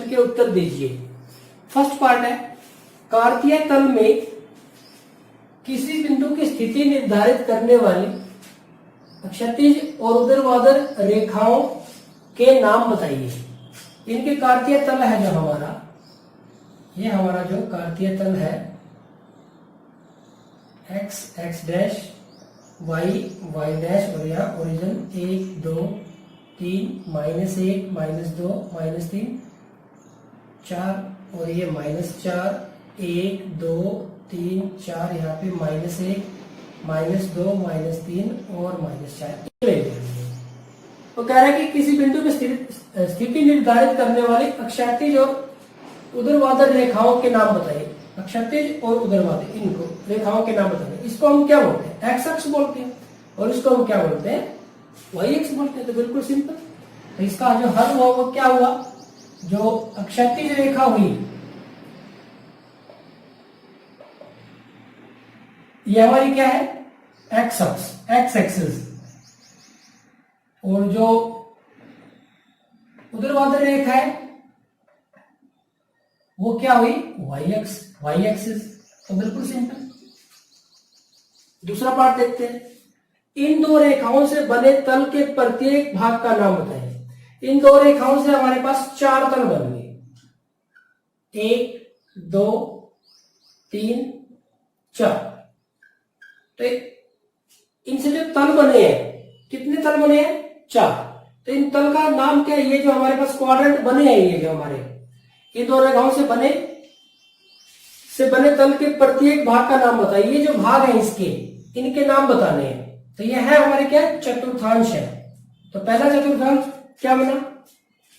प्रश्न के उत्तर दीजिए। फर्स्ट पार्ट है, कार्तीय तल में किसी बिंदु की स्थिति निर्धारित करने वाली क्षैतिज और ऊर्ध्वाधर रेखाओं के नाम बताइए। इनके कार्तीय तल है जो हमारा, ये हमारा जो कार्तीय तल है x x dash y y dash और यहाँ ओरिजिन 1 2 3 -1 -2 -3 4 और ये -4 1 2 3 4 यहाँ पे -1 -2 -3 और -4। तो कह रहा है कि किसी बिंदु की स्थिति निर्धारित करने वाली अक्षैतिज और ऊर्ध्वाधर रेखाओं के नाम बताइए। अक्षैतिज और ऊर्ध्वाधर इनको रेखाओं के नाम बताइए। इसको हम क्या बोलते हैं? एक्स अक्ष बोलते हैं और इसको हम क्या बोलते हैं? वाई अक्ष बोलते हैं। तो बिल्कुल सिंपल। तो इसका जो हल हुआ वो क्या हुआ? जो अक्षैतिज रेखा हुई ये हमारी क्या है? एक्स अक्ष, एक्स एक्सिस। और जो ऊर्ध्वाधर रेखा है वो क्या हुई? वाई अक्ष, वाई एक्सिस। तो बिल्कुल सिंपल। दूसरा पार्ट देखते हैं, इन दो रेखाओं से बने तल के प्रत्येक भाग का नाम बताइए। इन दो रेखाओं से हमारे पास 4 तल बन गए, 1 2 3 4। तो इनसे जो तल बने हैं, कितने तल बने हैं? 4। तो इन तल का नाम क्या है? ये जो हमारे पास क्वाड्रेंट बने हैं, ये जो हमारे इन दो रेखाओं से बने तल के प्रत्येक भाग का नाम बताइए। ये जो भाग है इसके, इनके नाम बताने हैं। तो ये है हमारे क्या? चतुर्थांश है। तो पहला चतुर्थांश क्या बना?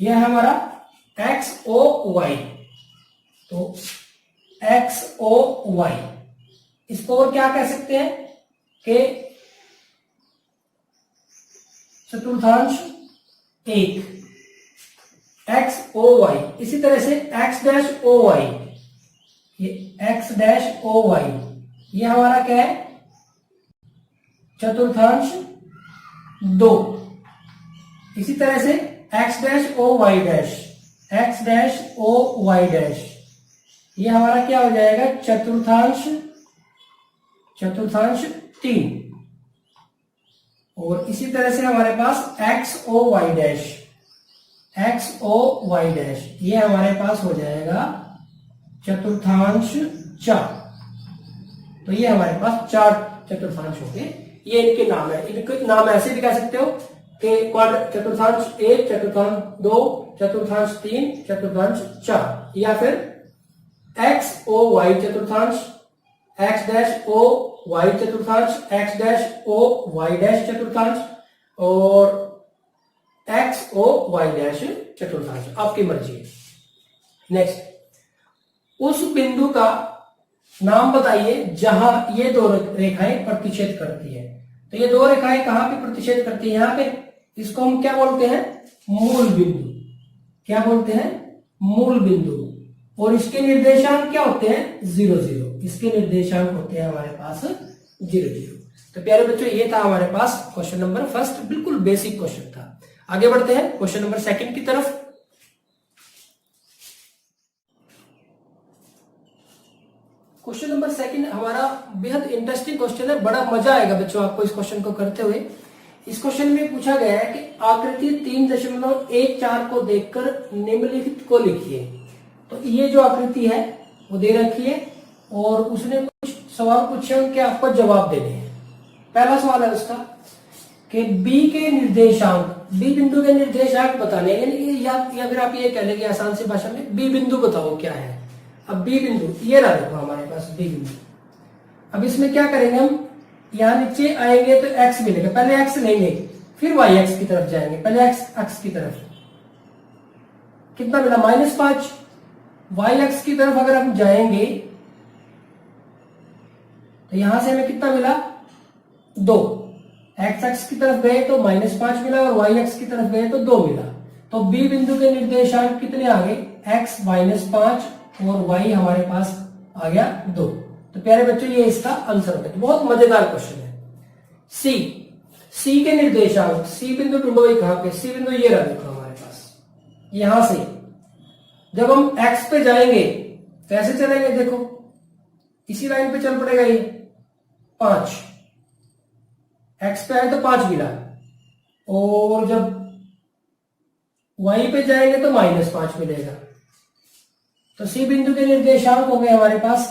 यह है हमारा एक्स ओ वाई। तो एक्स ओ वाई, इसको और क्या कह सकते हैं कि चतुर्थांश 1 एक्स ओ वाई। इसी तरह से एक्स डैश ओ वाई, ये एक्स डैश ओ वाई ये हमारा क्या है? चतुर्थांश 2। इसी तरह से X dash O Y dash, X dash O Y dash ये हमारा क्या हो जाएगा? चतुर्थांश 3। और इसी तरह से हमारे पास X O Y dash, X O Y dash ये हमारे पास हो जाएगा चतुर्थांश 4। तो ये हमारे पास 4 चतुर्थांश हो गए। ये इनके नाम है। इनके नाम ऐसे भी कह सकते हो कि चतुर्थांश 1, चतुर्थांश 2, चतुर्थांश 3, चतुर्थांश 4, या फिर एक्स ओ वाई चतुर्थांश, एक्स डैश ओ वाई चतुर्थांश, X dash O Y dash चतुर्थांश और एक्स ओ वाई डैश चतुर्थांश। आपकी मर्जी है। नेक्स्ट, उस बिंदु का नाम बताइए जहां ये दो रेखाएं प्रतिच्छेद करती है। तो ये दो रेखाएं कहां पे प्रतिच्छेद करती है? यहां पे। इसको हम क्या बोलते हैं? मूल बिंदु। क्या बोलते हैं? मूल बिंदु। और इसके निर्देशांक क्या होते हैं? 0 0। इसके निर्देशांक होते हैं हमारे पास 0 0। तो प्यारे बच्चों, ये था हमारे पास क्वेश्चन नंबर फर्स्ट। बिल्कुल बेसिक क्वेश्चन था। आगे बढ़ते हैं क्वेश्चन नंबर सेकंड की तरफ। क्वेश्चन नंबर सेकंड हमारा बेहद इंटरेस्टिंग क्वेश्चन है। बड़ा मजा आएगा बच्चों आपको इस क्वेश्चन को करते हुए। इस क्वेश्चन में पूछा गया है कि आकृति 3.14 को देखकर निम्नलिखित को लिखिए। तो ये जो आकृति है वो दे रखी है और उसने कुछ सवाल पूछे, उनके आपको जवाब देने हैं। पहला सवाल है उसका कि बी के निर्देशांक, बी बिंदु के निर्देशांक बताने, या फिर आप ये कह लेंगे आसान सी भाषा में बी बिंदु बताओ क्या है। अब बी बिंदु ये रहा, देखो हमारे पास बी बिंदु। अब इसमें क्या करेंगे हम? यहां नीचे आएंगे तो एक्स मिलेगा। पहले एक्स लेंगे, फिर वाई एक्स की तरफ जाएंगे। पहले एक्स अक्ष की तरफ कितना मिला? -5। वाई एक्स की तरफ अगर हम जाएंगे तो यहां से हमें कितना मिला? 2। एक्स अक्ष की तरफ गए तो -5 मिला और वाई एक्स की तरफ गए तो 2 मिला। तो बी बिंदु के निर्देशांक कितने आ गए? एक्स -5 और वाई हमारे पास आ गया 2। तो प्यारे बच्चों, ये इसका आंसर होगा। बहुत मजेदार क्वेश्चन है। सी के निर्देशांक, सी बिंदु ढूंढो। कहां पे सी बिंदु? ये रहा, देखो हमारे पास। यहां से जब हम x पे जाएंगे कैसे चलेंगे, देखो इसी लाइन पे चल पड़ेगा ये 5, x पे आए तो 5 मिला, और जब y पे जाएंगे तो -5 मिलेगा। तो सी बिंदु के निर्देशांक हो गए हमारे पास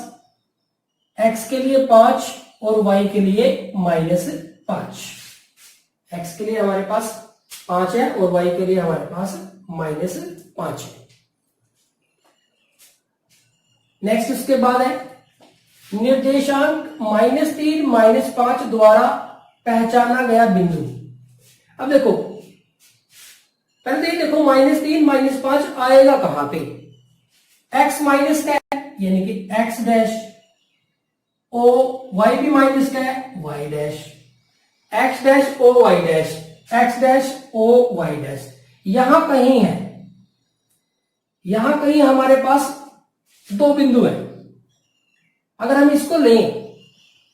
x के लिए 5 और y के लिए -5। x के लिए हमारे पास 5 है और y के लिए हमारे पास -5 है। नेक्स्ट उसके बाद है निर्देशांक -3 -5 द्वारा पहचाना गया बिंदु। अब देखो पहले तो ये देखो -3 -5 आएगा कहां पे, x माइनस का है यानी कि x डैश, ओ y भी माइनस का है y dash, x dash O y dash, x dash O y dash, यहां कहीं है, यहां कहीं हमारे पास दो बिंदु है। अगर हम इसको लें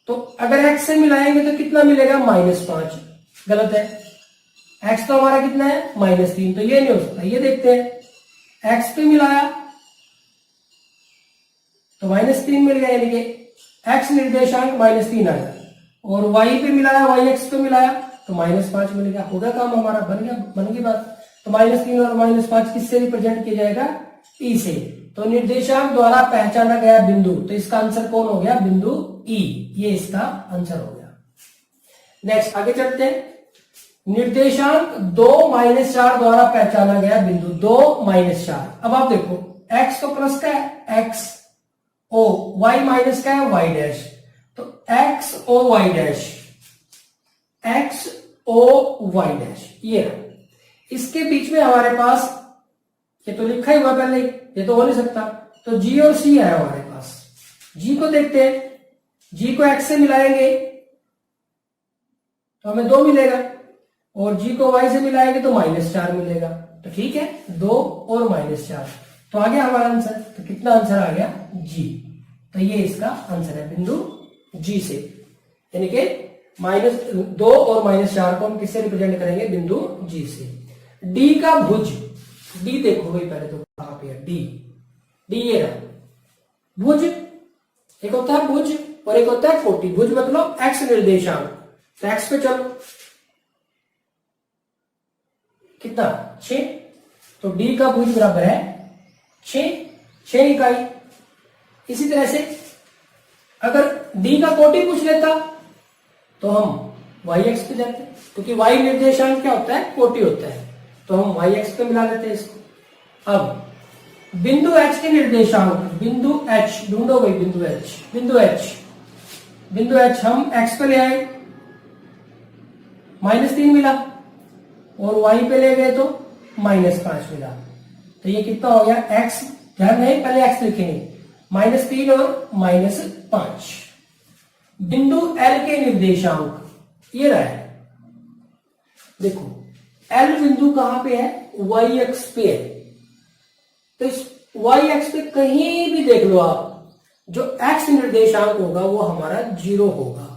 तो अगर x से मिलाएंगे तो कितना मिलेगा, -5, गलत है, x तो हमारा कितना है -3, तो ये नहीं हो सकता। ये देखते हैं x पे मिलाया तो -3 मिल गया, यानी कि x निर्देशांक -3 आया, और y पे मिलाया, y x पे मिलाया तो -5 मिल गया। हो गया काम हमारा, बन गई बात। तो -3 और -5 किससे रिप्रेजेंट किया जाएगा, e से। तो निर्देशांक द्वारा पहचाना गया बिंदु, तो इसका आंसर कौन हो गया, बिंदु E, ये इसका आंसर हो गया। नेक्स्ट आगे चलते हैं, निर्देशांक 2 -4 द्वारा पहचाना गया बिंदु, 2 -4। अब आप देखो x तो प्लस का है x ओ, y माइनस का है y डैश, तो x ओ y डैश, x ओ y डैश, ये इसके बीच में हमारे पास, ये तो लिखा ही हुआ पहले, ये तो हो नहीं सकता, तो g और c है हमारे पास। g को देखते हैं, g को x से मिलाएंगे तो हमें 2 मिलेगा, और g को y से मिलाएंगे तो -4 मिलेगा। तो ठीक है, 2 और -4, तो आ गया हमारा आंसर। तो कितना आंसर आ गया, g। तो ये इसका आंसर है बिंदु g से, यानी कि -2 और -4 को हम किससे रिप्रेजेंट करेंगे, बिंदु g से। d का भुज, d देखो भाई पहले तो कहां पे है, d ये रहा भुज, एक होता है भुज और एक होता है कोटि। भुज मतलब x निर्देशांक, तो x पे चलो कितना 6, तो d का भुज बराबर है 6 इकाई। इसी तरह से अगर d का कोटि पूछ लेता तो हम y x पे जाते, क्योंकि y निर्देशांक क्या होता है, कोटि होता है, तो हम y x पे मिला लेते हैं इसको। अब बिंदु h के निर्देशांक, बिंदु h ढूंढो भाई, बिंदु h हम x पे ले आए, -3 मिला, और y पे ले गए तो -5 मिला। तो ये कितना हो गया, x, ध्यान नहीं पहले x लिखेंगे, -3 और -5। बिंदु L के निर्देशांक ये रहा है, देखो L बिंदु कहां पे है, y अक्ष पे है, तो इस y अक्ष पे कहीं भी देख लो आप, जो x निर्देशांक होगा वो हमारा 0 होगा,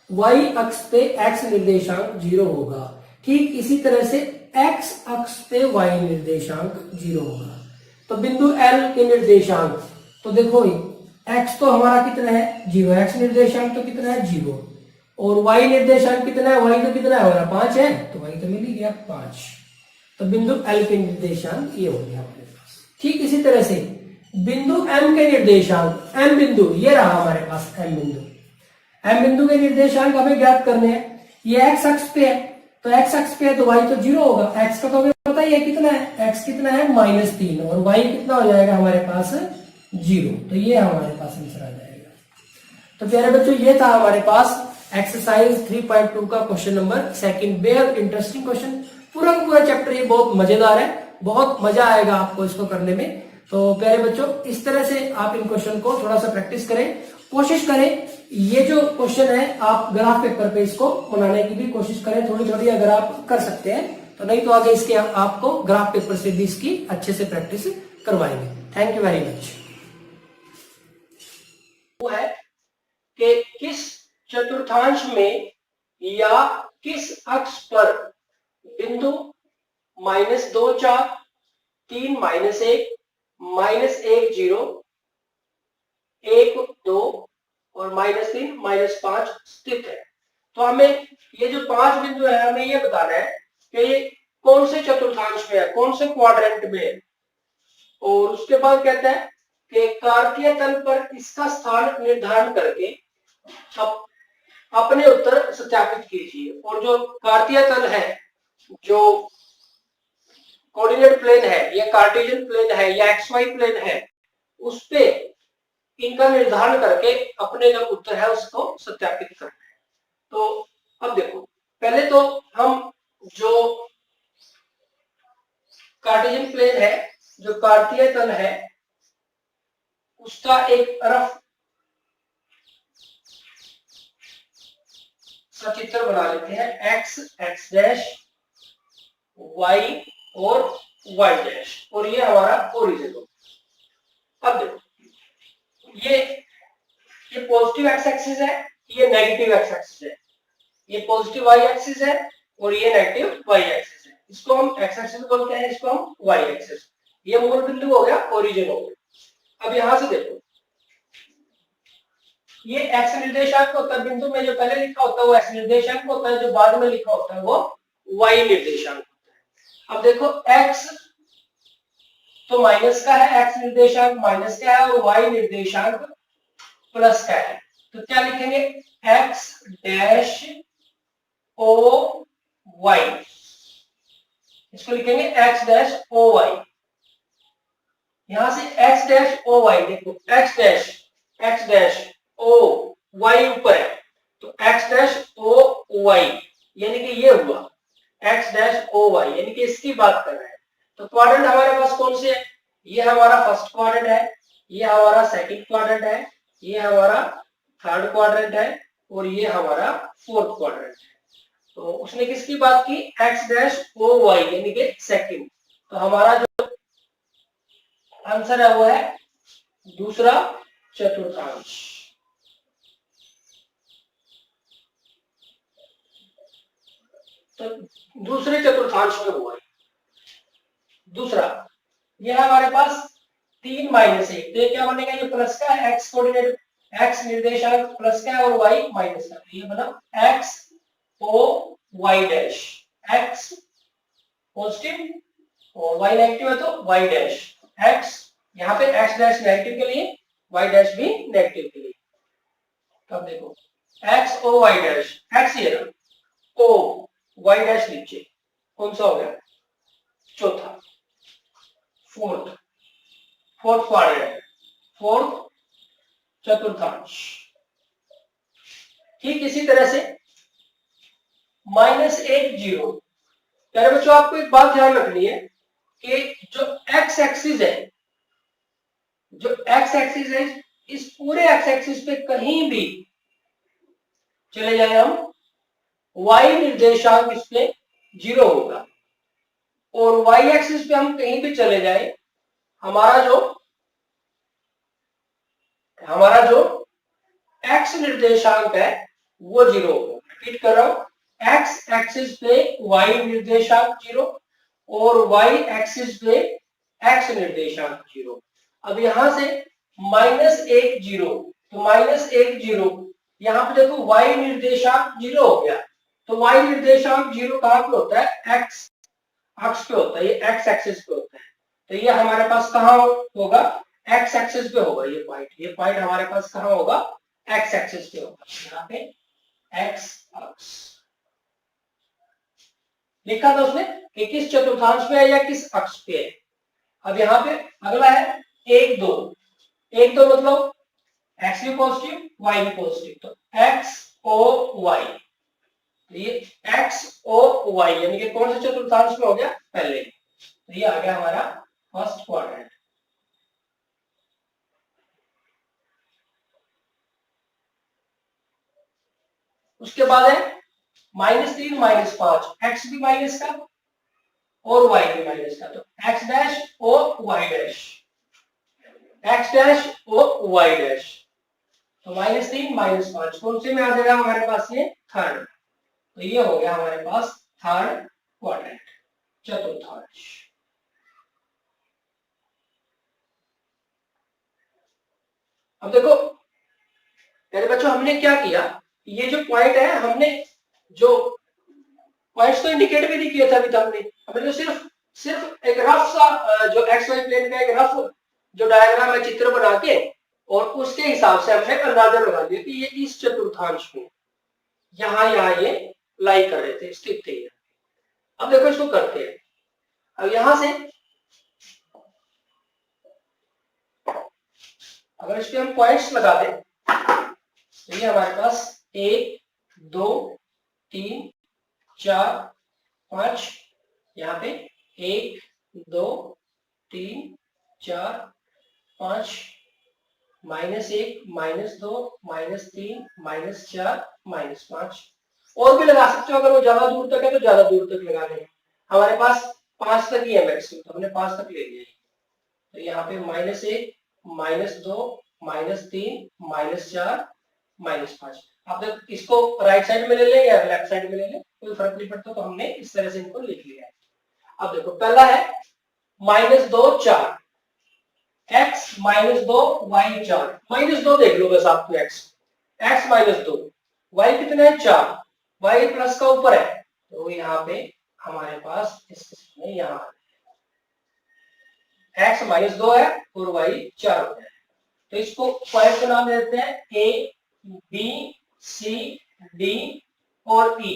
y अक्ष पे x निर्देशांक 0 होगा। ठीक इसी तरह से x अक्ष पे y निर्देशांक 0 होगा। तो बिंदु L के निर्देशांक, तो देखो x तो हमारा कितना है 0, x निर्देशांक तो कितना है 0, और y निर्देशांक कितना है, y तो कितना है हमारा 5 है, तो y तो मिल ही गया 5। तो बिंदु L के निर्देशांक ये हो गया हमारे पास। ठीक इसी तरह से बिंदु M के निर्देशांक, M बिंदु ये रहा हमारे पास, M बिंदु, M बिंदु के निर्देशांक हमें ज्ञात करने हैं। ये x अक्ष पे है, तो x अक्ष पे है तो y तो 0 होगा, x का तो हमें पता ही है कितना है, x कितना है -3, और y कितना हो जाएगा हमारे पास 0, तो ये हमारे पास आंसर आ जाएगा। तो प्यारे बच्चों ये था हमारे पास एक्सरसाइज 3.2 का क्वेश्चन नंबर 2। बेहद इंटरेस्टिंग क्वेश्चन, पूरा का पूरा चैप्टर ये बहुत मजेदार है, बहुत मजा आएगा आपको इसको करने में। तो प्यारे बच्चों इस तरह से आप इन क्वेश्चन को थोड़ा सा प्रैक्टिस करें, कोशिश करें ये जो क्वेश्चन है आप ग्राफ पेपर पे इसको बनाने की भी कोशिश करें थोड़ी थोड़ी, अगर आप कर सकते हैं तो, नहीं तो आगे इसके आपको ग्राफ पेपर से भी इसकी अच्छे से प्रैक्टिस करवाएंगे। Thank you very much. वो है कि किस चतुर्थांश में या किस अक्ष पर बिंदु -2 4 3 -1 -1 0 1 2 और -3 -5 स्थित है। तो हमें ये जो 5 बिंदु है हमें ये बताना है कि ये कौन से चतुर्थांश में है, कौन से क्वाड्रेंट में है। और उसके बाद कहता है कि कार्तीय तल पर इसका स्थान निर्धारण करके अब अपने उत्तर सत्यापित कीजिए। और जो कार्तीय तल है, जो कोऑर्डिनेट प्लेन है या कार्टेशियन प्लेन है या XY प्लेन है, उस पे इनका निर्धारण करके अपने जो उत्तर है उसको सत्यापित करना है। तो अब देखो, पहले तो हम जो कार्टेशियन प्लेन है, जो कार्तीय तल है, उसका एक रफ सचित्र बना लेते हैं। x x डैश y और y डैश, और ये हमारा ओरिजिन होगा। अब देखो, ये पॉजिटिव एक्स एक्सिस है, ये नेगेटिव एक्स एक्सिस है, ये पॉजिटिव वाई एक्सिस है और ये नेगेटिव वाई एक्सिस है। इसको हम एक्स एक्सिस बोलते हैं, इसको हम वाई एक्सिस। ये मूल बिंदु हो गया, ओरिजिन हो गया। अब यहां से देखो, ये एक्स निर्देशांक होता है, बिंदु में जो पहले लिखा होता है वो एक्स निर्देशांक होता है, जो बाद में लिखा होता है वो वाई निर्देशांक होता है। अब देखो, एक्स तो माइनस का है, एक्स निर्देशांक माइनस का है और वाई निर्देशांक प्लस का है। तो क्या लिखेंगे, एक्स डैश ओ वाई, इसको लिखेंगे एक्स डैश ओ वाई। यहां से एक्स डैश ओ वाई, देखो एक्स डैश ओ वाई ऊपर है, तो एक्स डैश ओ वाई यानी कि ये हुआ एक्स डैश ओ वाई, यानी कि इसकी बात कर रहे हैं। तो क्वाड्रेंट हमारे पास कौन से है, ये हमारा फर्स्ट क्वाड्रेंट है, ये हमारा सेकंड क्वाड्रेंट है, ये हमारा थर्ड क्वाड्रेंट है और ये हमारा फोर्थ क्वाड्रेंट है। तो उसने किसकी बात की, एक्स डैश ओ वाई यानी कि सेकंड। तो हमारा जो आंसर है वो है दूसरा चतुर्थांश। तो दूसरे चतुर्थांश में हुआ दूसरा, यह हमारे पास 3 -1, तो ये क्या बनेगा, ये प्लस का है, एक्स कोऑर्डिनेट एक्स निर्देशांक प्लस का है और वाई माइनस का, तो ये बना X O Y dash, X positive और वाई नेगेटिव है तो वाई डैश एक्स, यहाँ पे एक्स डैश नेगेटिव के लिए, वाई डैश भी नेगेटिव के लिए। तब देखो X O Y dash, X ये रहा, ओ वाई डैश नीचे, कौन सा हो गया, चौथा, फोर्थ क्वाड्रेंट, फोर्थ चतुर्थांश। ठीक इसी तरह से -1 0, प्यारे बच्चों आपको एक बात ध्यान रखनी है कि जो एक्स एक्सिस है, जो एक्स एक्सिस है, इस पूरे एक्स एक्सिस पे कहीं भी चले जाए हम, वाई निर्देशांक इस पे 0 होगा, और वाई एक्सिस पे हम कहीं भी चले जाए, हमारा जो एक्स निर्देशांक है वो 0 होगा। रिपीट कर रहा हूं, एक्स एक्सिस पे वाई निर्देशांक 0 और वाई एक्सिस पे एक्स निर्देशांक 0। अब यहां से -1 0, तो -1 0, यहां पे देखो वाई निर्देशांक 0 हो गया, तो वाई निर्देशांक 0 कहां पे होता है, एक्स अक्ष पे होता है, ये एक्स एक्सिस पे होता है। तो ये हमारे पास कहां होगा, एक्स एक्सिस पे होगा। ये पॉइंट हमारे पास कहां होगा, एक्स एक्सिस पे होगा, यहाँ पे एक्स अक्ष लिखा था उसने कि किस चतुर्थांश पे है या किस अक्ष पे है। अब यहाँ पे अगला है 1 2, 1 2 मतलब एक्स भी पॉजिटिव वाई भी पॉजिटिव, तो एक्स ओ वाई, ये एक्स ओ वाई यानी कि कौन से चतुर्थांश में हो गया, पहले। तो ये आ गया हमारा फर्स्ट क्वाड्रेंट। उसके बाद है -3 -5, एक्स भी माइनस का और वाई भी माइनस का, तो X dash O Y dash, X dash O Y dash, तो -3 -5 कौन से में आ जाएगा हमारे पास, ये थर्ड। तो ये हो गया हमारे पास थर्ड क्वाड्रेंट, चतुर्थांश। अब देखो मेरे बच्चों, हमने क्या किया, ये जो पॉइंट है हमने जो पॉइंट्स तो इंडिकेट भी नहीं किया था अभी तक, हमने तो सिर्फ एक रफ सा जो एक्स वाई प्लेन का एक रफ जो डायग्राम है, चित्र बना के, और उसके हिसाब से हमने अंदाजा लगा दिया कि ये इस चतुर्थांश में यहाँ ये लाई कर रहे थे, स्थित थे। अब देखो इसको करते हैं। अब यहां से अगर इस पे हम पॉइंट्स लगा दें तो ये हमारे पास 1 2 3 4 5, यहाँ पे 1 2 3 4 5, -1 -2 -3 -4 -5, और भी लगा सकते हो। अगर वो ज्यादा दूर तक है तो ज्यादा दूर तक लगा लेंगे। हमारे पास 5 तक ही है मैक्सिमम, तो हमने 5 तक ले लिया। तो यहाँ पे -1 -2 -3 -4 -5। आप देख इसको राइट साइड में ले लें या लेफ्ट साइड में ले लें, कोई फर्क नहीं पड़ता, तो हमने इस तरह से इनको लिख लिया है। अब देखो पहला है -2 4, x -2 y 4, -2 देख लो बस आप, तो x -2, y कितना है 4, y प्लस का ऊपर है, तो यहाँ पे हमारे पास इसमें यहाँ x -2 है और y 4 हो जाए। तो इसको पॉइंट का नाम देते हैं a b c d और e।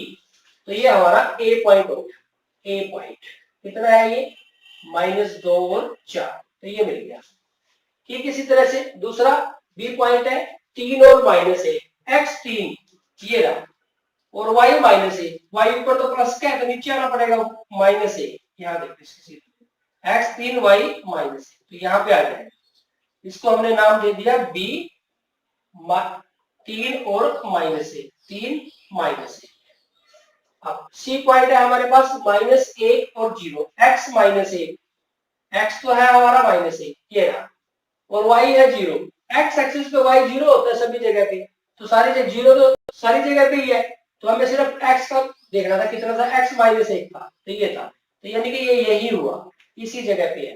तो ये हमारा a पॉइंट हो गया। a पॉइंट कितना है ये -2 और 4, तो ये मिल गया। ठीक इसी तरह से दूसरा b पॉइंट है 3 और -1, x 3 ये रहा, और y -1, y ऊपर तो प्लस का है तो नीचे आना पड़ेगा -1, यहाँ देखिए x 3 y -1, तो यहाँ पे आ जाएगा। इसको हमने नाम दे दिया b 3 और -1, 3 -1। अब c पॉइंट है हमारे पास -1 और 0, x -1, x तो है हमारा -1 ये रहा, और y है 0। x एक्सिस पे y 0 होता है सभी जगह पे, तो सारी जगह 0 तो सारी जगह पे ही है, तो हमें सिर्फ x का देखना था, कितना था, x -1 था, तो ये था, तो यानी कि ये यही हुआ, इसी जगह पे है।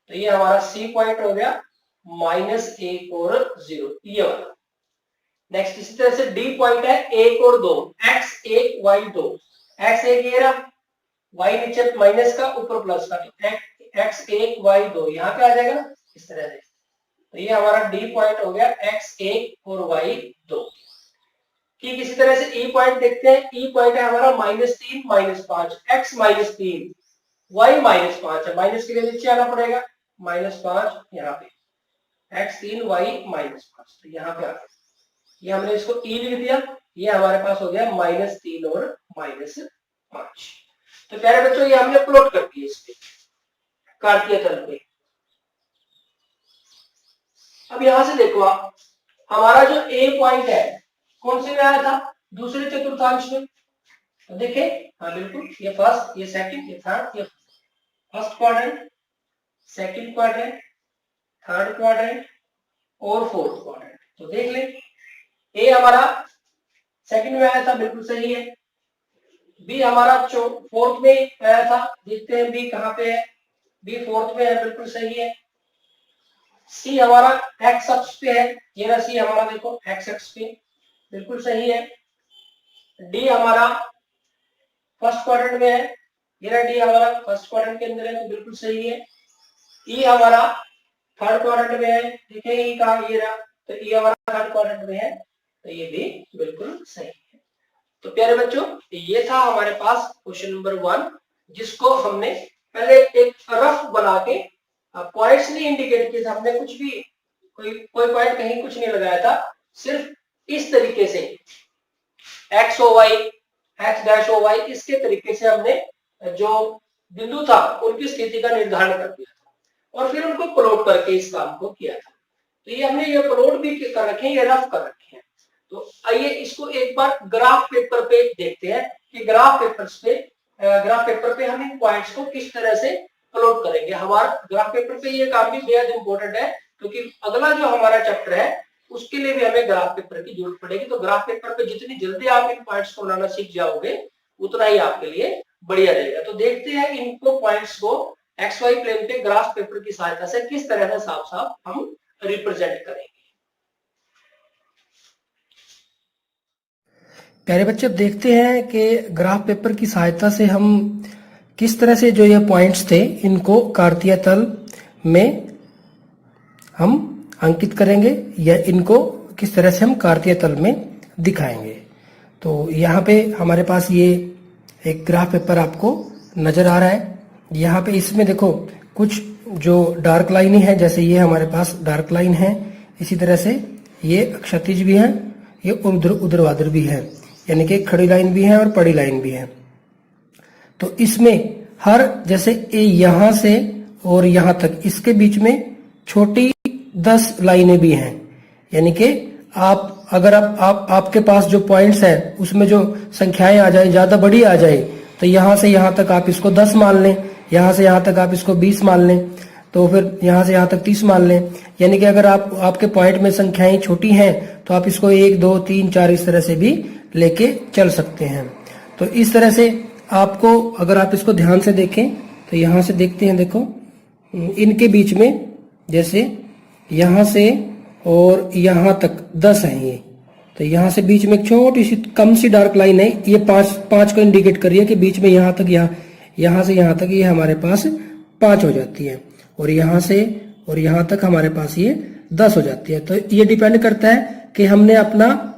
तो ये हमारा c पॉइंट हो गया -1 और 0, ये वाला। नेक्स्ट इसी तरह से d पॉइंट है 1 और 2, x 1 y 2, x 1 ये रहा, y नीचे माइनस का ऊपर प्लस का, तो x 1 y 2 यहाँ पे आ जाएगा ना इस तरह से। तो ये हमारा d पॉइंट हो गया x 1 और y 2। ठीक इसी तरह से e पॉइंट देखते हैं। e पॉइंट है हमारा -3 -5, x -3 y -5 है, माइनस के लिए नीचे आना पड़ेगा, -5 यहाँ पे, x 3 y -5, तो यहाँ पे आ गया। ये हमने इसको e लिख दिया, ये हमारे पास हो गया -3 और -5। तो प्यारे बच्चों ये हमने प्लॉट कर दिया इस पे कार्तीय तल पे। अब यहां से देखो आप, हमारा जो a पॉइंट है कौन से में आया था, दूसरे चतुर्थांश में। तो देखें, हाँ बिल्कुल, ये फर्स्ट, ये सेकंड, ये थर्ड, ये first quadrant, second quadrant, third quadrant और फोर्थ क्वाड्रेंट। तो देख ले, ए हमारा सेकंड में आया था, बिल्कुल सही है। बी हमारा फोर्थ में आया था, देखते हैं बी कहां पे है, बी फोर्थ में है, बिल्कुल सही है। सी हमारा एक्स अक्ष पे है, ये रहा सी हमारा, देखो एक्स अक्ष पे, बिल्कुल सही है। डी हमारा फर्स्ट क्वाड्रेंट में है, ये रहा डी हमारा फर्स्ट क्वाड्रेंट के अंदर है, तो बिल्कुल सही है। ई हमारा थर्ड क्वाड्रेंट में है, देखिए ई कहा, ये रहा, तो ई हमारा थर्ड क्वाड्रेंट में है, तो ये भी बिल्कुल सही है। तो प्यारे बच्चों ये था हमारे पास क्वेश्चन नंबर 1, जिसको हमने पहले एक रफ बना के पॉइंट्स नहीं इंडिकेट किए थे, हमने कुछ भी कोई पॉइंट कहीं कुछ नहीं लगाया था, सिर्फ इस तरीके से X O Y, X dash O Y, इसके तरीके से हमने जो बिंदु था उनकी स्थिति का निर्धारण कर दिया था, और फिर उनको प्लॉट करके इस काम को किया था। तो ये हमने ये प्लॉट भी कर रखे हैं, ये रफ कर रखे हैं। तो आइए इसको एक बार ग्राफ पेपर पे देखते हैं कि ग्राफ पेपर पे हम इन पॉइंट्स को किस तरह से प्लॉट करेंगे। हमारा ग्राफ पेपर पे ये काम भी बेहद इंपॉर्टेंट है, क्योंकि अगला जो हमारा चैप्टर है उसके लिए भी हमें ग्राफ पेपर की जरूरत पड़ेगी। तो ग्राफ पेपर पे जितनी जल्दी आप इन पॉइंट्स को बनाना सीख जाओगे उतना ही आपके लिए बढ़िया रहेगा। तो देखते हैं इनको पॉइंट्स को एक्स वाई प्लेन पे ग्राफ पेपर की सहायता से किस तरह से साफ साफ हम रिप्रेजेंट करेंगे। प्यारे बच्चे, अब देखते हैं कि ग्राफ पेपर की सहायता से हम किस तरह से जो ये पॉइंट्स थे इनको कार्तीय तल में हम अंकित करेंगे या इनको किस तरह से हम कार्तीय तल में दिखाएंगे। तो यहाँ पे हमारे पास ये एक ग्राफ पेपर आपको नजर आ रहा है। यहाँ पे इसमें देखो कुछ जो डार्क लाइन है, जैसे ये हमारे पास डार्क लाइन है, इसी तरह से ये क्षैतिज भी है, ये ऊर्ध्वाधर भी है, यानी कि खड़ी लाइन भी है और पड़ी लाइन भी है। तो इसमें हर जैसे यहाँ से और यहाँ तक इसके बीच में छोटी 10 लाइनें भी हैं, यानी कि आप अगर आपके पास जो पॉइंट्स है उसमें जो संख्याएं आ जाए, ज्यादा बड़ी आ जाए, तो यहाँ से यहाँ तक आप इसको 10 मान लें, यहाँ से यहाँ तक आप इसको 20 मान लें, तो फिर यहाँ से यहाँ तक 30 मान लें। यानी कि अगर आपके पॉइंट में संख्याएं छोटी हैं तो आप इसको 1 2 3 4 इस तरह से भी लेके चल सकते हैं। तो इस तरह से आपको, अगर आप इसको ध्यान से देखें तो यहाँ से देखते हैं, देखो इनके बीच में जैसे यहाँ से और यहाँ तक 10 है ये, तो यहाँ से बीच में एक छोटी सी कम सी डार्क लाइन है, ये पांच को इंडिकेट कर रही है कि बीच में यहाँ तक, यहाँ से यहाँ तक ये हमारे पास 5 हो जाती है, और यहाँ से और यहाँ तक हमारे पास ये 10 हो जाती है। तो ये डिपेंड करता है कि हमने अपना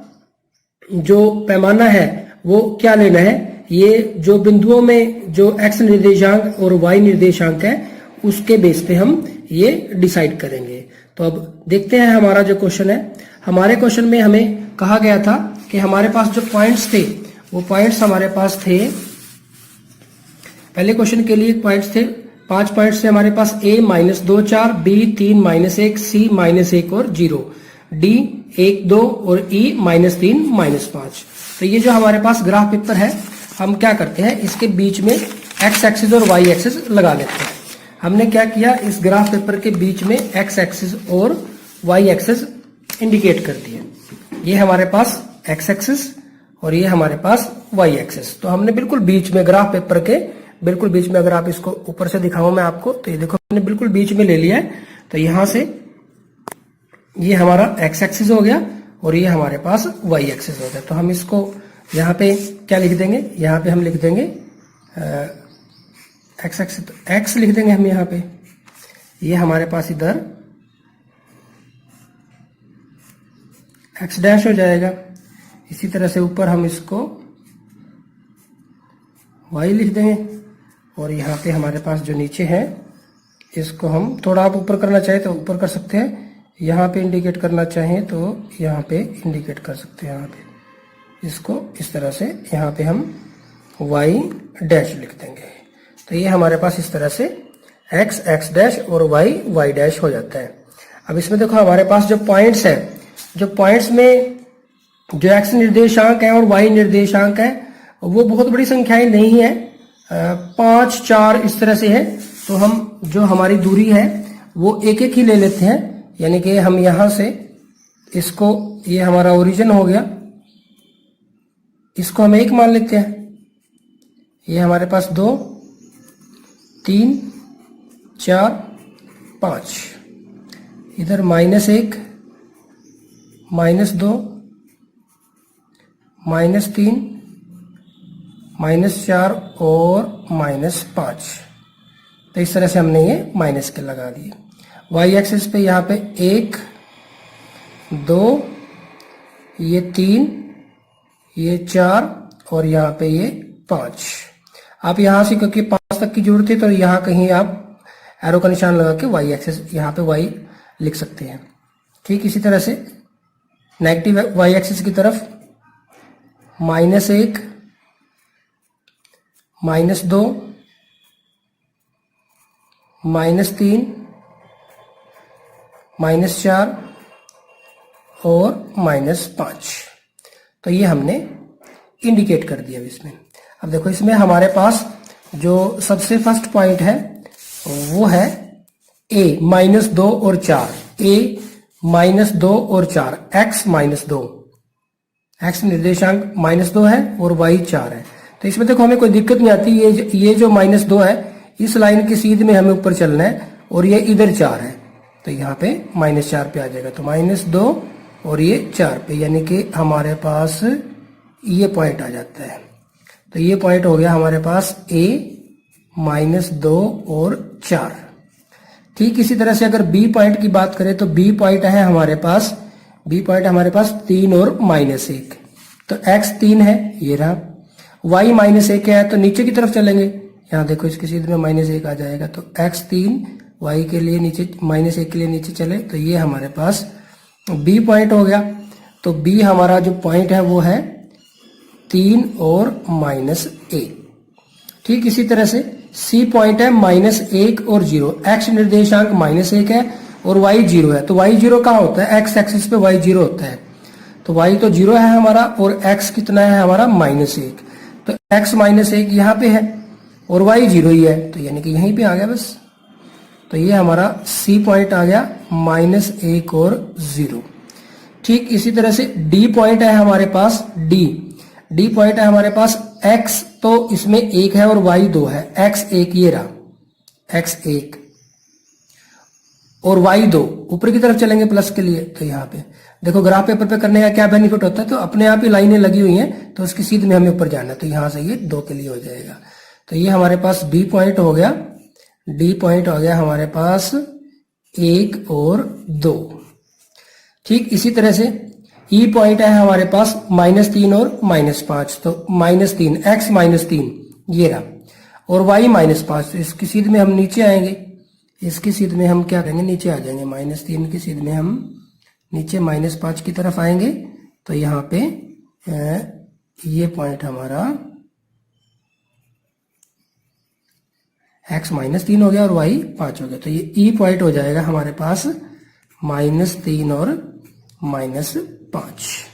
जो पैमाना है वो क्या लेना है। ये जो बिंदुओं में जो x निर्देशांक और y निर्देशांक है उसके बेस पे हम ये डिसाइड करेंगे। तो अब देखते हैं हमारा जो क्वेश्चन है। हमारे क्वेश्चन में हमें कहा गया था कि हमारे पास जो पॉइंट्स थे वो पॉइंट्स हमारे पास थे, पहले क्वेश्चन के लिए पॉइंट्स थे 5 पॉइंट्स थे हमारे पास, a -2 4, b 3 -1, c -1 और 0, d 1 2 और e -3 -5। तो ये जो हमारे पास ग्राफ पेपर है, हम क्या करते हैं, इसके बीच में x एक्सिस और y एक्सिस लगा लेते हैं। हमने क्या किया, इस ग्राफ पेपर के बीच में x एक्सिस और y एक्सिस इंडिकेट कर दिए। ये हमारे पास x एक्सिस और ये हमारे पास y एक्सिस। तो हमने बिल्कुल बीच में, ग्राफ पेपर के बिल्कुल बीच में, अगर आप इसको ऊपर से दिखाऊं मैं आपको, तो ये देखो हमने बिल्कुल बीच में ले लिया है। तो यहां से ये हमारा x एक्सिस हो गया और ये हमारे पास y एक्सिस हो गया। तो हम इसको यहाँ पे क्या लिख देंगे, यहाँ पे हम लिख देंगे x एक्सिस, तो x लिख देंगे हम यहाँ पे, ये हमारे पास इधर x डैश हो जाएगा। इसी तरह से ऊपर हम इसको y लिख देंगे और यहाँ पे हमारे पास जो नीचे है इसको हम थोड़ा, आप ऊपर करना चाहे तो ऊपर कर सकते हैं, यहाँ पे इंडिकेट करना चाहें तो यहाँ पे इंडिकेट कर सकते हैं। यहाँ पे इसको इस तरह से यहाँ पे हम y डैश लिख देंगे। तो ये हमारे पास इस तरह से x x डैश और y y डैश हो जाता है। अब इसमें देखो हमारे पास जो पॉइंट्स है, जो पॉइंट्स में जो x निर्देशांक है और y निर्देशांक है वो बहुत बड़ी संख्याएं नहीं है, 5 4 इस तरह से है। तो हम जो हमारी दूरी है वो एक एक ही ले लेते हैं, यानी कि हम यहाँ से इसको, ये हमारा ओरिजिन हो गया, इसको हम 1 मान लेते हैं। ये हमारे पास 2 3 4 5, इधर -1 -2 -3 -4 और -5। तो इस तरह से हमने ये माइनस के लगा दिए। y एक्सिस पे यहाँ पे 1 2, ये 3, ये 4 और यहाँ पे ये 5। आप यहाँ से, क्योंकि 5 तक की जरूरत है, तो यहाँ कहीं आप एरो का निशान लगा के y एक्सिस, यहाँ पे y लिख सकते हैं। ठीक इसी तरह से नेगेटिव y एक्सिस की तरफ -1 -2 -3 -4 और -5। तो ये हमने इंडिकेट कर दिया इसमें। अब देखो इसमें हमारे पास जो सबसे फर्स्ट पॉइंट है वो है a -2 और 4, a -2 और 4, x -2, x निर्देशांक -2 है और y 4 है। तो इसमें देखो हमें कोई दिक्कत नहीं आती, ये जो -2 है इस लाइन की सीध में हमें ऊपर चलना है और ये इधर 4 है, तो यहाँ पे -4 पे आ जाएगा। तो -2 और ये 4 पे, यानी कि हमारे पास ये पॉइंट आ जाता है। तो ये पॉइंट हो गया हमारे पास a -2 और 4। ठीक इसी तरह से अगर b पॉइंट की बात करें तो b पॉइंट है हमारे पास, b पॉइंट हमारे पास 3 और -1। तो x 3 है, ये रहा। y -1 है तो नीचे की तरफ चलेंगे, यहाँ देखो इसके सीधे में -1 आ जाएगा। तो x 3 y के लिए नीचे -1 के लिए नीचे चले, तो ये हमारे पास b पॉइंट हो गया। तो b हमारा जो पॉइंट है वो है 3 और -1। ठीक इसी तरह से c पॉइंट है -1 और 0। x निर्देशांक -1 है और y 0 है। तो y 0 कहाँ होता है? x एक्सिस पे y 0 होता है। तो y तो 0 है हमारा और x कितना है हमारा -1। तो x -1 यहाँ पे है और y 0 ही है, तो यानी कि यहीं पे आ गया बस। तो ये हमारा c पॉइंट आ गया -1 और 0। ठीक इसी तरह से d पॉइंट है हमारे पास, d पॉइंट है हमारे पास। x तो इसमें 1 है और y 2 है, x 1 ये रहा, x 1 और y 2। ऊपर की तरफ चलेंगे प्लस के लिए, तो यहाँ पे देखो ग्राफ पेपर पे करने का क्या बेनिफिट होता है, तो अपने आप ही लाइनें लगी हुई हैं तो उसकी सीध में हमें ऊपर जाना है, तो यहाँ से ये 2 के लिए हो जाएगा। तो ये हमारे पास d पॉइंट हो गया, d पॉइंट हो गया हमारे पास 1 और 2। ठीक इसी तरह से e पॉइंट है हमारे पास -3 और -5। तो -3 x -3 ये रहा और y -5। तो इसकी सीध में हम नीचे आएंगे, इसकी सीध में हम क्या करेंगे, नीचे आ जाएंगे। -3 की सीध में हम नीचे -5 की तरफ आएंगे। तो यहाँ पे ये पॉइंट हमारा x -3 हो गया और y 5 हो गया। तो ये e पॉइंट हो जाएगा हमारे पास -3 और -5।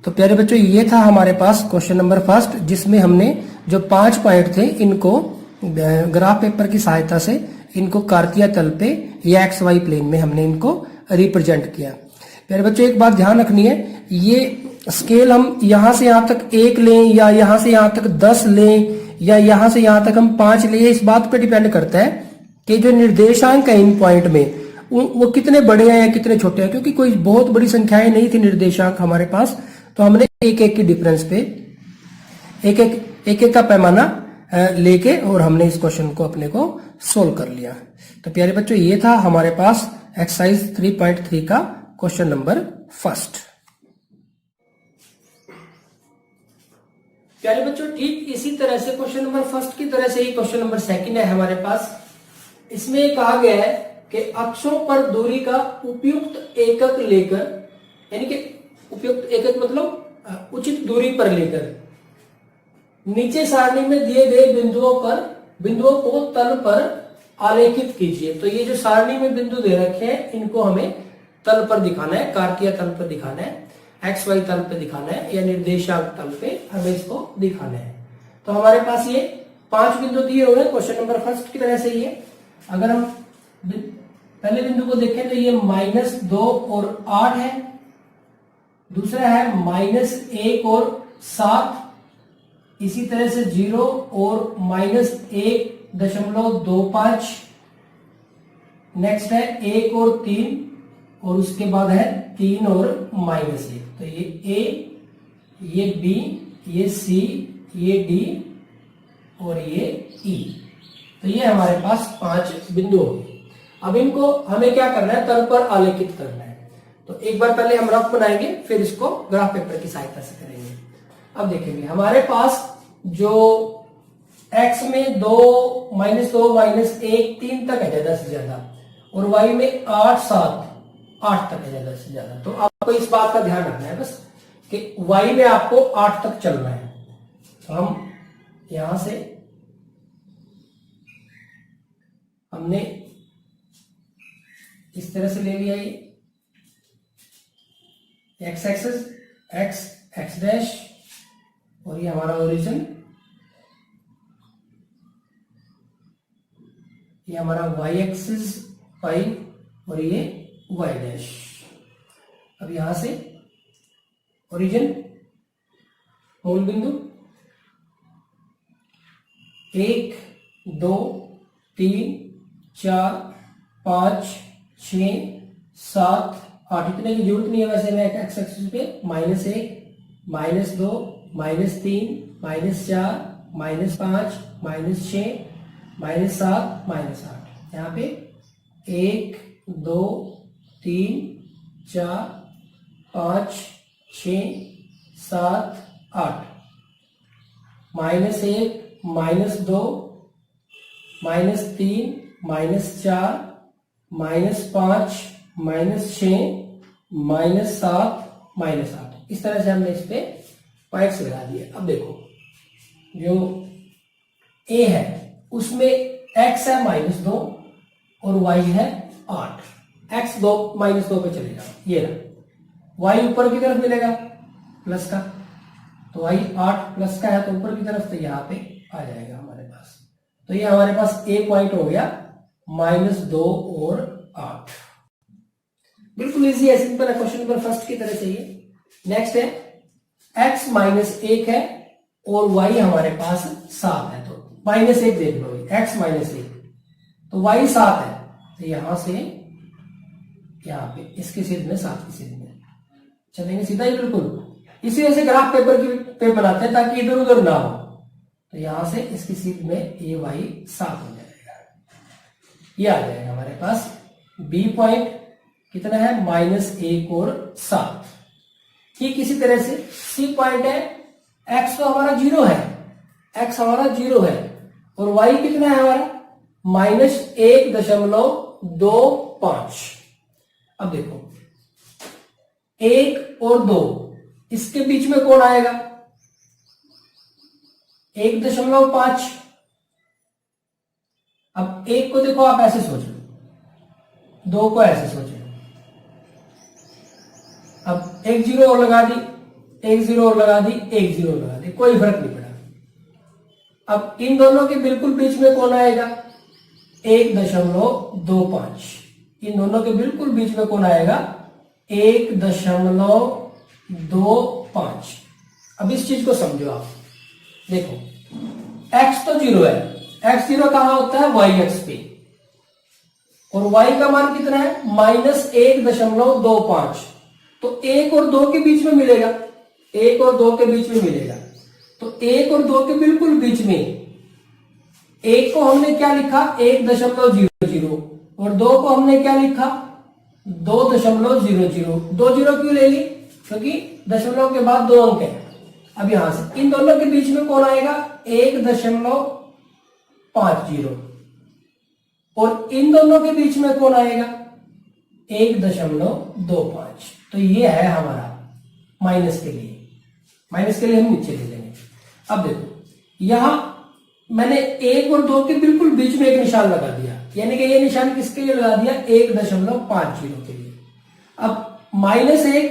तो प्यारे बच्चों ये था हमारे पास क्वेश्चन नंबर फर्स्ट, जिसमें हमने जो 5 पॉइंट थे इनको ग्राफ पेपर की सहायता से इनको कार्तीय तल पे या XY प्लेन में हमने इनको रिप्रेजेंट किया। प्यारे बच्चों एक बात ध्यान रखनी है, ये स्केल हम यहाँ से यहाँ तक 1 लें या यहाँ से यहाँ तक 10 लें या यहाँ से यहाँ तक हम 5 लें, इस बात पर डिपेंड करता है कि जो निर्देशांक है इन पॉइंट में वो कितने बड़े हैं या कितने छोटे हैं। क्योंकि कोई बहुत बड़ी संख्याएं नहीं थी निर्देशांक हमारे पास, तो हमने एक एक की डिफरेंस पे एक एक का पैमाना लेके और हमने इस क्वेश्चन को अपने को सोल्व कर लिया। तो प्यारे बच्चों ये था हमारे पास एक्सरसाइज 3.3 का क्वेश्चन नंबर फर्स्ट। प्यारे बच्चों ठीक इसी तरह से क्वेश्चन नंबर फर्स्ट की तरह से ही क्वेश्चन नंबर सेकंड है हमारे पास। इसमें कहा गया है कि अक्षों पर दूरी का उपयुक्त एकक लेकर, यानी कि उपयुक्त एकक मतलब उचित दूरी पर लेकर नीचे सारणी में दिए गए बिंदुओं को तल पर आलेखित कीजिए। तो ये जो सारणी में बिंदु दे रखे हैं इनको हमें तल पर दिखाना है, कार्तीय तल पर दिखाना है, XY तल पे दिखाना है या निर्देशांक तल पे हमें इसको दिखाना है। तो हमारे पास ये 5 बिंदु दिए हुए हैं क्वेश्चन नंबर फर्स्ट की तरह से ही है। अगर हम पहले बिंदु को देखें तो ये -2 और 8 है, दूसरा है -1 और 7, इसी तरह से 0 और -1.25, नेक्स्ट है 1 और 3 और उसके बाद है 3 और -1। तो ये A, ये B, ये C, ये D और ये E। तो ये हमारे पास 5 बिंदु हो गए। अब इनको हमें क्या करना है, तल पर आलेखित करना है। तो एक बार पहले हम रफ बनाएंगे फिर इसको ग्राफ पेपर की सहायता से करेंगे। अब देखेंगे हमारे पास जो x में 2, -2, -1, 3 तक है ज्यादा से ज्यादा और y में 8, 7, 8 तक है ज्यादा से ज्यादा। तो आपको इस बात का ध्यान रखना है बस कि y में आपको 8 तक चलना है। तो हम यहां से हमने इस तरह से ले लिया ये x एक्सिस x डैश और ये हमारा ओरिजिन, ये हमारा y एक्सिस 5 और ये y डैश। अब यहां से ओरिजिन मूल बिंदु 1, 2, 3, 4, 5, 6, 7, 8 इतने की जरूरत नहीं है वैसे। मैं एक्स एक्सिस पे -1, -2, -3, -4, -5, -6, -7, -8। यहाँ पे 1, 2, 3, 4, 5, 6, 7, 8। -1, -2, -3, -4, -5, -6, -7, -8। इस तरह से हमने इस पे पॉइंट्स लगा दिए। अब देखो जो ए है उसमें x है -2 और y है 8। x -2 पे चले जाओ, ये रहा। y ऊपर की तरफ मिलेगा प्लस का, तो y 8 प्लस का है तो ऊपर की तरफ, तो यहाँ पे आ जाएगा हमारे पास। तो ये हमारे पास ए पॉइंट हो गया -2 और 8। बिल्कुल इजी है, सिंपल है, क्वेश्चन नंबर फर्स्ट की तरह चाहिए। नेक्स्ट है x -1 है और y हमारे पास 7 है, तो -1 देख लो, x -1 तो y 7 है, तो यहां से यहां पे इसके सीध में 7 की सीध में चलेंगे सीधा ही बिल्कुल। इसी वजह से ग्राफ पेपर पे बनाते हैं ताकि इधर उधर ना हो। तो यहां से इसकी सीध में ए वाई 7 हो जाएगा, ये आ जाएगा हमारे पास। बी पॉइंट कितना है -1 और 7। ठीक इसी तरह से सी पॉइंट है, एक्स तो हमारा 0 है, एक्स हमारा 0 है और वाई कितना है हमारा -1.25। अब देखो 1 और 2 इसके बीच में कौन आएगा 1.5। अब 1 को देखो आप ऐसे सोच लो, 2 को ऐसे सोच लो। अब 1 0 और लगा दी, 1 0 और लगा दी, 1 0 और लगा दी, कोई फर्क नहीं पड़ा। अब इन दोनों के बिल्कुल बीच में कौन आएगा 1.25। इन दोनों के बिल्कुल बीच में कौन आएगा 1.25। अब इस चीज को समझो आप, देखो x तो 0 है, x 0 कहां होता है y एक्स पे, और y का मान कितना है -1.25। तो 1 और 2 के बीच में मिलेगा, 1 और 2 के बीच में मिलेगा। तो 1 और 2 के बिल्कुल बीच में 1 को हमने क्या लिखा 1.00 और 2 को हमने क्या लिखा 2.00। 2 0 क्यों ले ली, क्योंकि दशमलव के बाद 2 अंक है। अब यहां से इन दोनों के बीच में कौन आएगा 1.50 और इन दोनों के बीच में कौन आएगा 1.25। तो ये है हमारा माइनस के लिए, माइनस के लिए हम नीचे ले लेंगे। अब देखो यहां मैंने 1 और 2 के बिल्कुल बीच में एक निशान लगा दिया, यानी कि ये निशान किसके लिए लगा दिया 1.50 के लिए। अब -1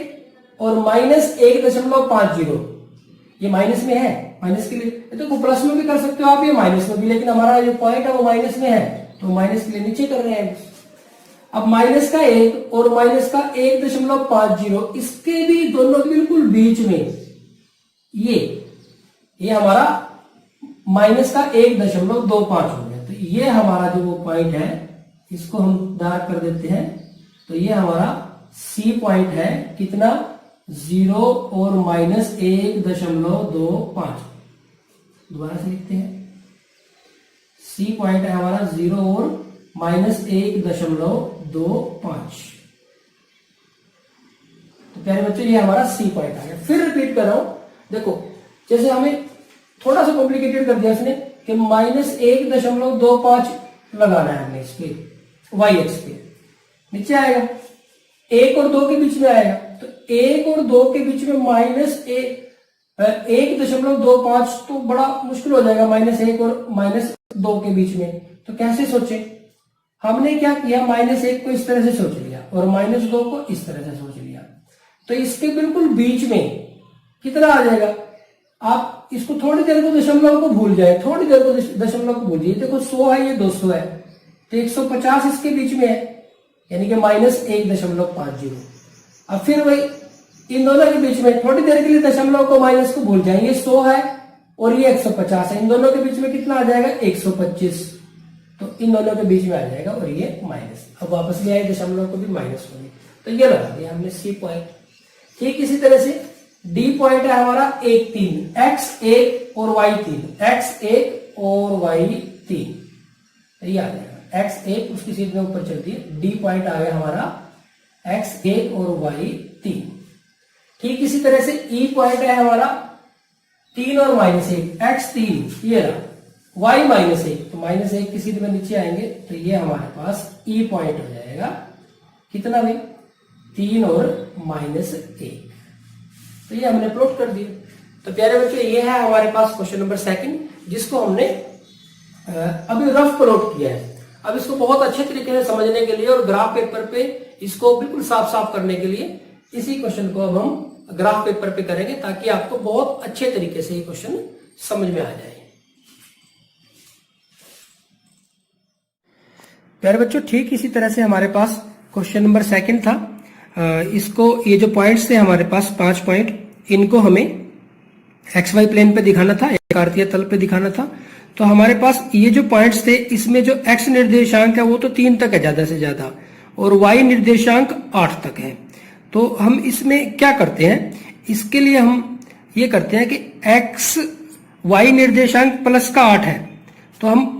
और -1.50 ये माइनस में है, माइनस के लिए तो प्लस में भी कर सकते हो आप, ये माइनस में भी, लेकिन हमारा जो पॉइंट है वो माइनस में है तो माइनस के लिए नीचे कर रहे हैं। अब माइनस का 1 और माइनस का 1.50 इसके भी दोनों बिल्कुल बीच में ये हमारा माइनस का 1.25 हो गया। तो ये हमारा जो वो पॉइंट है इसको हम डार्क कर देते हैं, तो ये हमारा सी पॉइंट है कितना 0 और -1.25। दोबारा से लिखते हैं, सी पॉइंट है हमारा 0 और -1.25। तो प्यारे बच्चों ये हमारा सी पॉइंट आ गया। फिर रिपीट कर रहा हूं, देखो जैसे हमें थोड़ा सा कॉम्प्लिकेटेड कर दिया इसने कि -1.25 लगाना है हमने इसके वाई एक्स पे, नीचे आएगा 1 और 2 के बीच में आएगा। तो 1 और 2 के बीच में -1.25 तो बड़ा मुश्किल हो जाएगा, -1 और -2 के बीच में। तो कैसे सोचे, हमने क्या किया -1 को इस तरह से सोच लिया और -2 को इस तरह से सोच लिया। तो इसके बिल्कुल बीच में कितना आ जाएगा, आप इसको थोड़ी देर को दशमलव को भूल जाए, थोड़ी देर को दशमलव को भूलिए। देखो 100 है, ये 200 है, तो 150 इसके बीच में है, यानी कि -1.50। अब फिर वही इन दोनों के बीच में थोड़ी देर के लिए दशमलव को माइनस को भूल जाएंगे, 100 है और ये 150 है, इन दोनों के बीच में कितना आ जाएगा 125। तो इन दोनों के बीच में आ जाएगा और ये माइनस। अब वापस ले आए दशमलव को भी माइनस होगी, तो ये लगा दिया हमने सी पॉइंट। ठीक इसी तरह से डी पॉइंट है हमारा 1 3, एक्स 1 और वाई 3, एक्स 1 और वाई 3, ये आ जाएगा। एक्स 1 उसकी सीध में ऊपर चलती है, डी पॉइंट आ गया हमारा एक्स 1 और वाई 3। ठीक इसी तरह से ई पॉइंट है हमारा 3 और -1, एक्स 3 ये रहा, वाई -1, तो -1 की सीध में नीचे आएंगे तो ये हमारे पास ई पॉइंट हो जाएगा। कितना भाई? 3 और -1, तो ये हमने प्लॉट कर दिया। तो प्यारे बच्चों ये है हमारे पास क्वेश्चन नंबर 2 जिसको हमने अभी रफ प्लॉट किया है। अब इसको बहुत अच्छे तरीके से समझने के लिए और ग्राफ पेपर पे इसको बिल्कुल साफ साफ करने के लिए इसी क्वेश्चन को अब हम ग्राफ पेपर पे करेंगे ताकि आपको बहुत अच्छे तरीके से ये क्वेश्चन समझ में आ जाए। प्यारे बच्चों ठीक इसी तरह से हमारे पास क्वेश्चन नंबर 2 था। इसको ये जो पॉइंट्स थे हमारे पास 5 पॉइंट, इनको हमें XY प्लेन पे दिखाना था, एक आयतीय तल पे दिखाना था। तो हमारे पास ये जो पॉइंट्स थे इसमें जो x निर्देशांक है वो तो 3 तक है ज्यादा से ज्यादा और y निर्देशांक 8 तक है। तो हम इसमें क्या करते हैं, इसके लिए हम ये करते हैं कि x y निर्देशांक प्लस का 8 है तो हम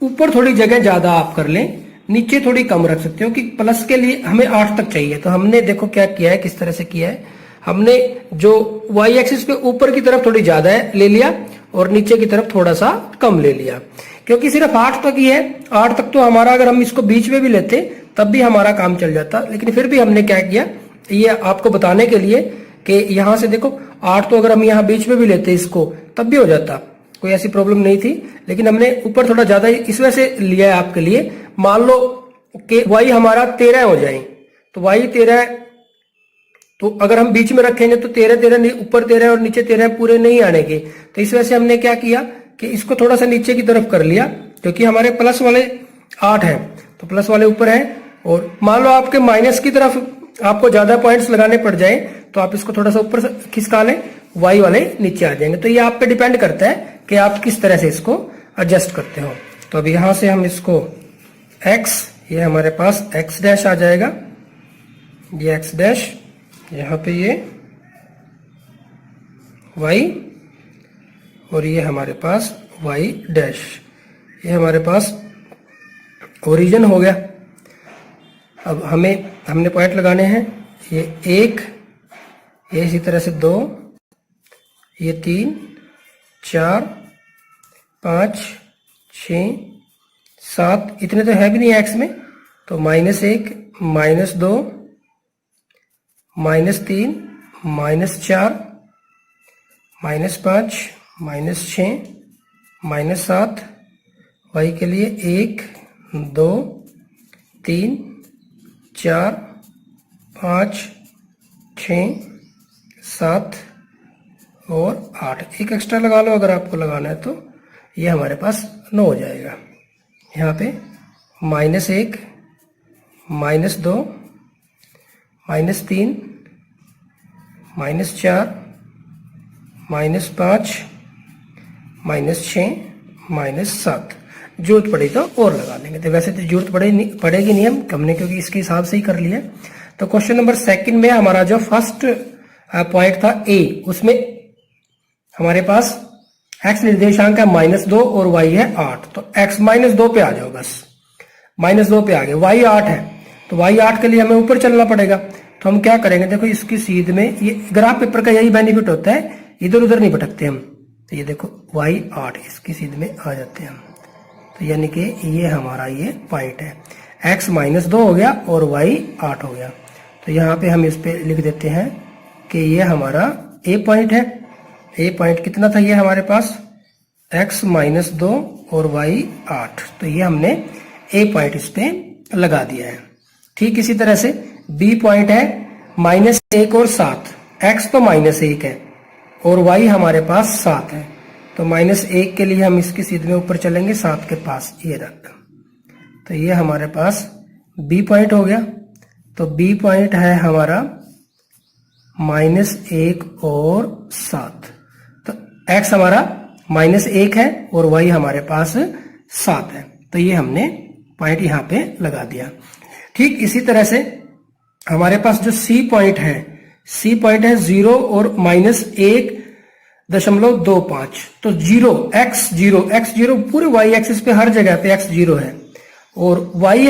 ऊपर थोड़ी जगह ज्यादा आप कर लें, नीचे थोड़ी कम रख सकते हो कि प्लस के लिए हमें 8 तक चाहिए। तो हमने देखो क्या किया है, किस तरह से किया है, हमने जो y एक्सिस पे ऊपर की तरफ थोड़ी ज्यादा है ले लिया और नीचे की तरफ थोड़ा सा कम ले लिया, क्योंकि सिर्फ 8 तक ही है। 8 तक तो हमारा अगर हम इसको बीच में भी लेते तब भी हमारा काम चल जाता, लेकिन फिर भी हमने क्या किया, ये आपको बताने के लिए कि यहां से देखो 8 तो अगर हम यहाँ बीच में भी लेते इसको तब भी हो जाता, कोई ऐसी प्रॉब्लम नहीं थी, लेकिन हमने ऊपर थोड़ा ज्यादा इस वजह से लिया है आपके लिए। मान लो कि y हमारा 13 हो जाए तो y 13 तो अगर हम बीच में रखेंगे तो 13 ऊपर 13 और नीचे 13 पूरे नहीं आने के, तो इस वजह से हमने क्या किया कि इसको थोड़ा सा नीचे की तरफ कर लिया, क्योंकि हमारे प्लस वाले 8 है तो प्लस वाले ऊपर है। और मान लो आपके माइनस की तरफ आपको ज्यादा पॉइंट्स लगाने पड़ जाए तो आप इसको थोड़ा सा ऊपर खिसका लें, y वाले नीचे आ जाएंगे। तो ये आप पे डिपेंड करता है कि आप किस तरह से इसको एडजस्ट करते हो। तो अब यहां से हम इसको x, ये हमारे पास x डैश आ जाएगा, ये x डैश, यहाँ पे ये y और ये हमारे पास y डैश, ये हमारे पास ओरिजिन हो गया। अब हमने पॉइंट लगाने हैं, ये 1, ये इसी तरह से 2, ये 3, 4, 5, 6, 7, इतने तो है भी नहीं एक्स में, तो -1, -2, -3, -4, -5, -6, -7, y के लिए 1, 2, 3, 4, 5, 6, 7 और 8, एक एक्स्ट्रा लगा लो अगर आपको लगाना है तो, ये हमारे पास 9 हो जाएगा। यहाँ पे -1, -2, -3, -4, -5, -6, -7, जरूरत पड़ी तो और लगा लेंगे। तो वैसे तो जरूरत पड़ेगी नहीं हमने क्योंकि इसके हिसाब से ही कर लिया। तो क्वेश्चन नंबर 2 में हमारा जो फर्स्ट पॉइंट था a, उसमें हमारे पास x निर्देशांक है -2 और y है 8, तो x -2 पे आ जाओ, बस -2 पे आ गए। y 8 है तो y 8 के लिए हमें ऊपर चलना पड़ेगा। तो हम क्या करेंगे, देखो इसकी सीध में, ये ग्राफ पेपर का यही बेनिफिट होता है, इधर उधर नहीं भटकते हम। तो ये देखो y 8 इसकी सीध में आ जाते हैं हम, तो यानी कि ये हमारा ये पॉइंट है, x -2 हो गया और y 8 हो गया। तो यहाँ पे हम इस पे लिख देते हैं कि ये हमारा a पॉइंट है। a पॉइंट कितना था ये हमारे पास, x -2 और y 8, तो ये हमने a पॉइंट इस पे लगा दिया है। ठीक इसी तरह से b पॉइंट है -1 और 7, x तो -1 है और y हमारे पास 7 है, तो -1 के लिए हम इसकी सीध में ऊपर चलेंगे 7 के पास, ये रख, तो ये हमारे पास b पॉइंट हो गया। तो b पॉइंट है हमारा -1 और 7, तो x हमारा -1 है और y हमारे पास 7 है, तो ये हमने पॉइंट यहाँ पे लगा दिया। ठीक इसी तरह से हमारे पास जो c पॉइंट है, सी पॉइंट है 0 और -1.25। तो 0 x0 पूरे y एक्सिस पे हर जगह पे x0 है, और y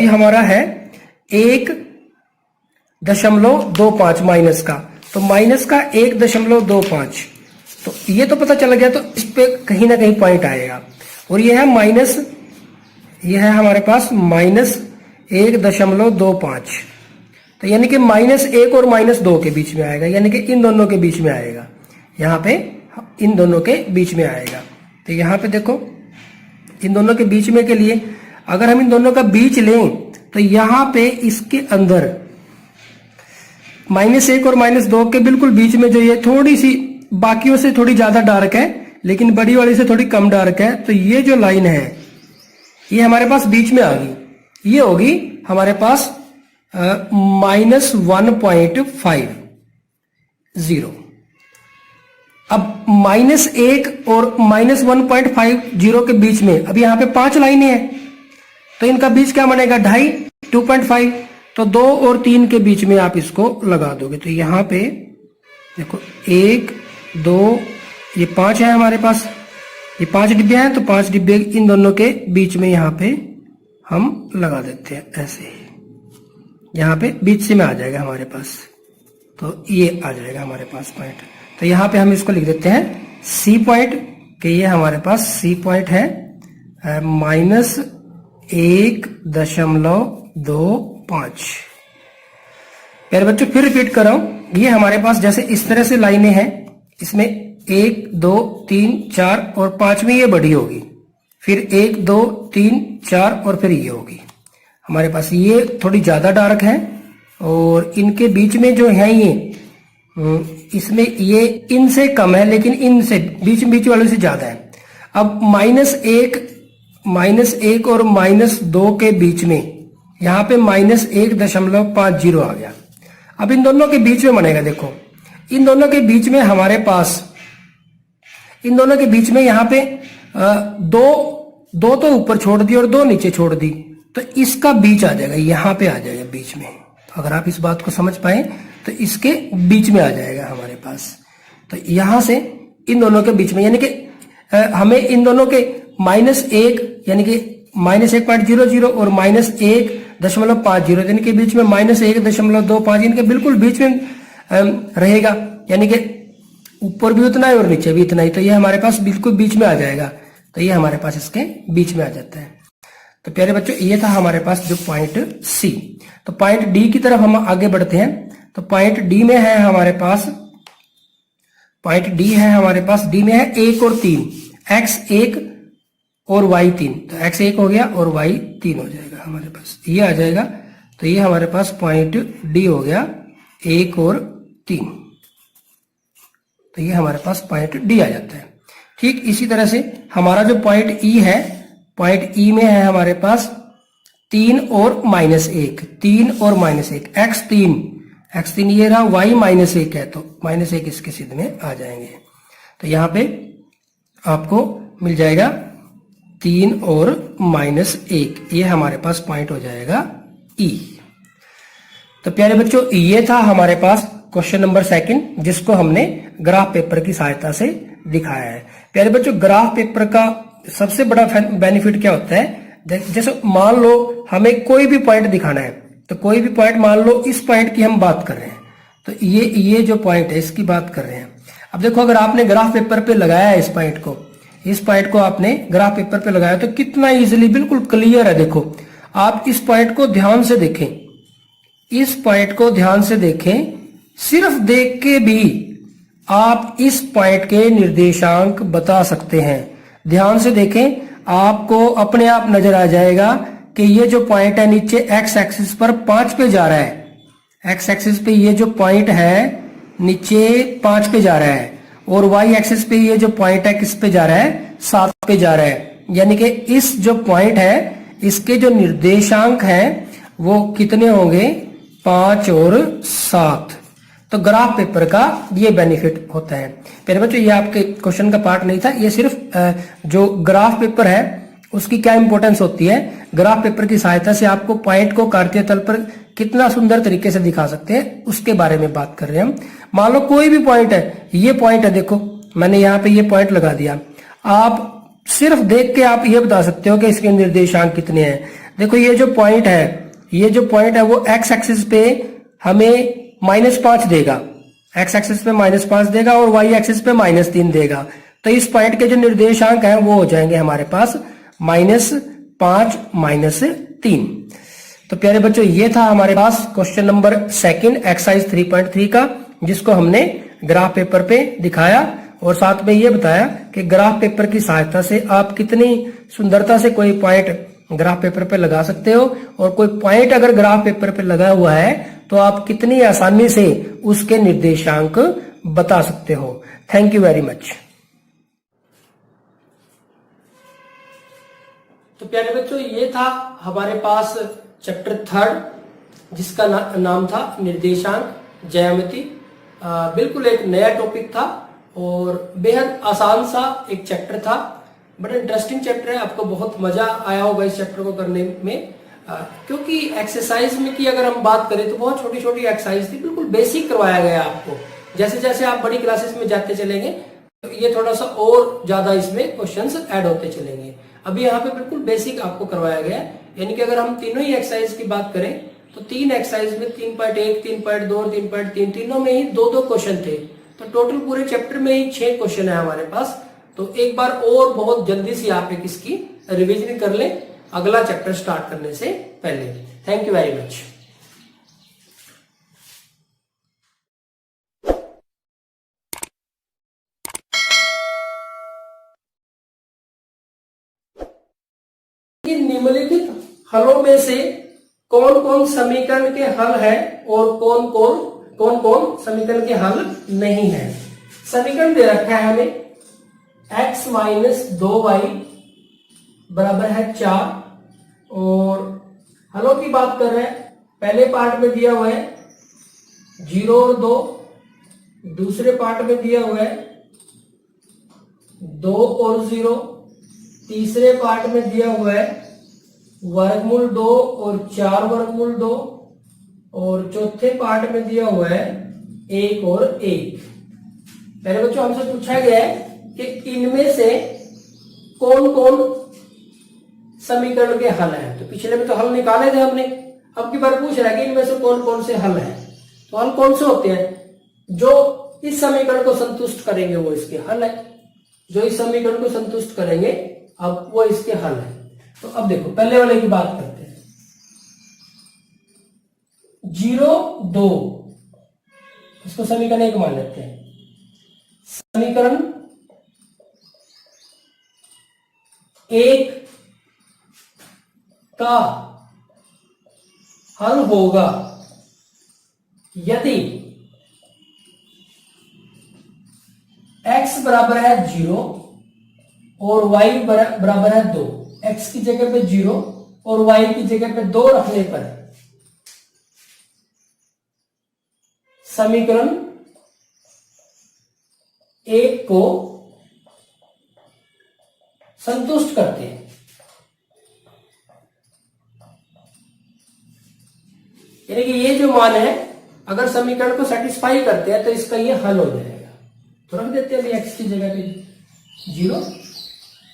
हमारा है 1.25 माइनस का, तो माइनस का 1.25। तो ये तो पता चल गया, तो इस पे कहीं ना कहीं पॉइंट आएगा। और ये है ये है हमारे पास -1.25, तो यानी कि -1 और -2 के बीच में आएगा, यानी कि इन दोनों के बीच में आएगा, यहाँ पे इन दोनों के बीच में आएगा। तो यहाँ पे देखो, इन दोनों के बीच में के लिए अगर हम इन दोनों का बीच लें तो यहाँ पे इसके अंदर -1 और -2 के बिल्कुल बीच में जो ये थोड़ी सी बाकियों से थोड़ी ज्यादा डार्क है, लेकिन बड़ी वाली से थोड़ी कम डार्क है, तो ये जो लाइन है ये हमारे पास बीच में आ गई, ये होगी हमारे पास -1.50। अब -1 और -1.50 के बीच में अब यहाँ पे 5 लाइनें हैं, तो इनका बीच क्या बनेगा 2.5 2.5, तो 2 और 3 के बीच में आप इसको लगा दोगे। तो यहाँ पे देखो 1 2 ये 5 है हमारे पास, ये 5 डिब्बे हैं, तो 5 डिब्बे इन दोनों के बीच में यहाँ पे हम लगा देते हैं, ऐसे ही यहाँ पे बीच से में आ जाएगा हमारे पास, तो ये आ जाएगा हमारे पास पॉइंट। तो यहाँ पे हम इसको लिख देते हैं सी पॉइंट, कि ये हमारे पास सी पॉइंट है -1.25। प्यारे बच्चों फिर रिपीट कर रहा हूं, ये हमारे पास जैसे इस तरह से लाइनें हैं, इसमें 1 2 3 4 और 5वीं ये बड़ी होगी, फिर 1 2 3 4 और फिर ये होगी हमारे पास, ये थोड़ी ज्यादा डार्क है, और इनके बीच में जो है ये इसमें ये इनसे कम है, लेकिन इनसे बीच वालों से ज्यादा है। अब -1 और -2 के बीच में यहाँ पे -1.50 आ गया। अब इन दोनों के बीच में बनेगा, देखो इन दोनों के बीच में हमारे पास, इन दोनों के बीच में यहाँ पे दो तो ऊपर छोड़ दी और 2 नीचे छोड़ दी, तो इसका बीच आ जाएगा, यहाँ पे आ जाएगा बीच में। अगर आप इस बात को समझ पाए तो इसके बीच में आ जाएगा हमारे पास। तो यहां से इन दोनों के बीच में, यानी कि हमें इन दोनों के -1 यानी कि -1.00 और -1.50 इनके बीच में -1.25, इनके बिल्कुल बीच में रहेगा, यानी कि ऊपर भी उतना है और नीचे भी इतना ही, तो ये हमारे पास बिल्कुल बीच में आ जाएगा। तो ये हमारे पास इसके बीच में आ जाता है। तो प्यारे बच्चों ये था हमारे पास जो पॉइंट सी। तो पॉइंट डी की तरफ हम आगे बढ़ते हैं। तो पॉइंट डी में है हमारे पास, डी में है 1 और 3, x1 और y3, तो x1 हो गया और y3 हो जाएगा हमारे पास, ये आ जाएगा। तो ये हमारे पास पॉइंट डी हो गया 1 और 3, तो ये हमारे पास पॉइंट डी आ जाता है। ठीक इसी तरह से हमारा जो पॉइंट ई है, पॉइंट ई में है हमारे पास 3 और -1, 3 और -1, x3 ये रहा, y -1 है, तो -1 इसके सिद्ध में आ जाएंगे। तो यहाँ पे आपको मिल जाएगा 3 और -1, ये हमारे पास पॉइंट हो जाएगा ई। तो प्यारे बच्चों ये था हमारे पास क्वेश्चन नंबर 2, जिसको हमने ग्राफ पेपर की सहायता से दिखाया है। प्यारे बच्चों ग्राफ पेपर का सबसे बड़ा बेनिफिट क्या होता है, जैसे मान लो हमें कोई भी पॉइंट दिखाना है, तो कोई भी पॉइंट, मान लो इस पॉइंट की हम बात कर रहे हैं, तो ये जो पॉइंट है इसकी बात कर रहे हैं। अब देखो अगर आपने ग्राफ पेपर पे लगाया है इस पॉइंट को आपने ग्राफ पेपर पे लगाया, तो कितना इजीली बिल्कुल क्लियर है। देखो आप इस पॉइंट को ध्यान से देखें, इस पॉइंट को ध्यान से देखें, सिर्फ देख के भी आप इस पॉइंट के निर्देशांक बता सकते हैं। ध्यान से देखें, आपको अपने आप नजर आ जाएगा कि ये जो पॉइंट है नीचे एक्स एक्सिस पर 5 पे जा रहा है, एक्स एक्सिस पे ये जो पॉइंट है नीचे 5 पे जा रहा है, और वाई एक्सिस पे ये जो पॉइंट है किस पे जा रहा है, 7 पे जा रहा है। यानी कि इस जो पॉइंट है इसके जो निर्देशांक हैं वो कितने होंगे, 5 और 7। तो ग्राफ पेपर का ये बेनिफिट होता है। पहले बच्चों ये आपके क्वेश्चन का पार्ट नहीं था, ये सिर्फ जो ग्राफ पेपर है उसकी क्या इंपॉर्टेंस होती है, ग्राफ पेपर की सहायता से आपको पॉइंट को कार्तीय तल पर कितना सुंदर तरीके से दिखा सकते हैं, उसके बारे में बात कर रहे हैं हम। मान लो कोई भी पॉइंट है, ये पॉइंट है, देखो मैंने यहाँ पे ये पॉइंट लगा दिया, आप सिर्फ देख के आप ये बता सकते हो कि इसके निर्देशांक कितने हैं। देखो ये जो पॉइंट है, ये जो पॉइंट है वो एक्स एक्सिस पे हमें -5 देगा, एक्स एक्सिस पे -5 देगा और वाई एक्सिस पे -3 देगा। तो इस पॉइंट के जो निर्देशांक हैं वो हो जाएंगे हमारे पास -5 -3। तो प्यारे बच्चों ये था हमारे पास क्वेश्चन नंबर 2 एक्सरसाइज 3.3 का, जिसको हमने ग्राफ पेपर पे दिखाया और साथ में ये बताया कि ग्राफ पेपर की सहायता से आप कितनी सुंदरता से कोई पॉइंट ग्राफ पेपर पे लगा सकते हो, और कोई पॉइंट अगर ग्राफ पेपर पे लगा हुआ है तो आप कितनी आसानी से उसके निर्देशांक बता सकते हो। Thank you very much. तो प्यारे बच्चों ये था हमारे पास चैप्टर 3 जिसका नाम था निर्देशांक ज्यामिति। बिल्कुल एक नया टॉपिक था और बेहद आसान सा एक चैप्टर था, बड़ा इंटरेस्टिंग चैप्टर है। आपको बहुत मजा आया होगा इस चैप्टर को करने में, क्योंकि एक्सरसाइज में की अगर हम बात करें तो बहुत छोटी छोटी एक्सरसाइज थी, बिल्कुल बेसिक करवाया गया आपको। जैसे जैसे आप बड़ी क्लासेस में जाते चलेंगे तो ये थोड़ा सा और ज्यादा इसमें क्वेश्चंस ऐड होते चलेंगे। अभी यहाँ पे बिल्कुल बेसिक आपको करवाया गया, यानी कि अगर हम तीनों ही एक्सरसाइज की बात करें तो 3 एक्सरसाइज में 3.1, 3.2 और 3.3 तीनों में ही 2-2 क्वेश्चन थे। तो टोटल पूरे चैप्टर में ही 6 क्वेश्चन है हमारे पास। तो एक बार और बहुत जल्दी से आप एक इसकी रिवीजन कर लें अगला चैप्टर स्टार्ट करने से पहले। Thank you very much. निम्नलिखित हलों में से कौन कौन समीकरण के हल है और कौन कौन समीकरण के हल नहीं है। समीकरण दे रखा है हमें x - 2y बराबर है 4, और हलों की बात कर रहे हैं। पहले पार्ट में दिया हुआ है 0 और 2, दूसरे पार्ट में दिया हुआ है 2 और 0, तीसरे पार्ट में दिया हुआ है वर्गमूल 2 और 4 वर्गमूल 2, और चौथे पार्ट में दिया हुआ है 1 और 1। पहले बच्चों हमसे पूछा गया है कि इनमें से कौन कौन समीकरण के हल हैं। तो पिछले में तो हल निकाले थे हमने, अब की बार पूछ रहा है कि इनमें से कौन कौन से हल हैं। तो हल कौन से होते हैं, जो इस समीकरण को संतुष्ट करेंगे वो इसके हल है, जो इस समीकरण को संतुष्ट करेंगे अब वो इसके हल है। तो अब देखो पहले वाले की बात करते हैं। 0, 2 इसको समीकरण 1 मान लेते हैं। समीकरण 1 का हल होगा यदि x बराबर है 0 और y बराबर है 2। x की जगह पे 0 और y की जगह पे 2 रखने पर समीकरण 1 को संतुष्ट करते हैं। यानी कि ये जो मान है अगर समीकरण को सेटिस्फाई करते हैं तो इसका ये हल हो जाएगा। तो रख देते हैं अभी x की जगह पे 0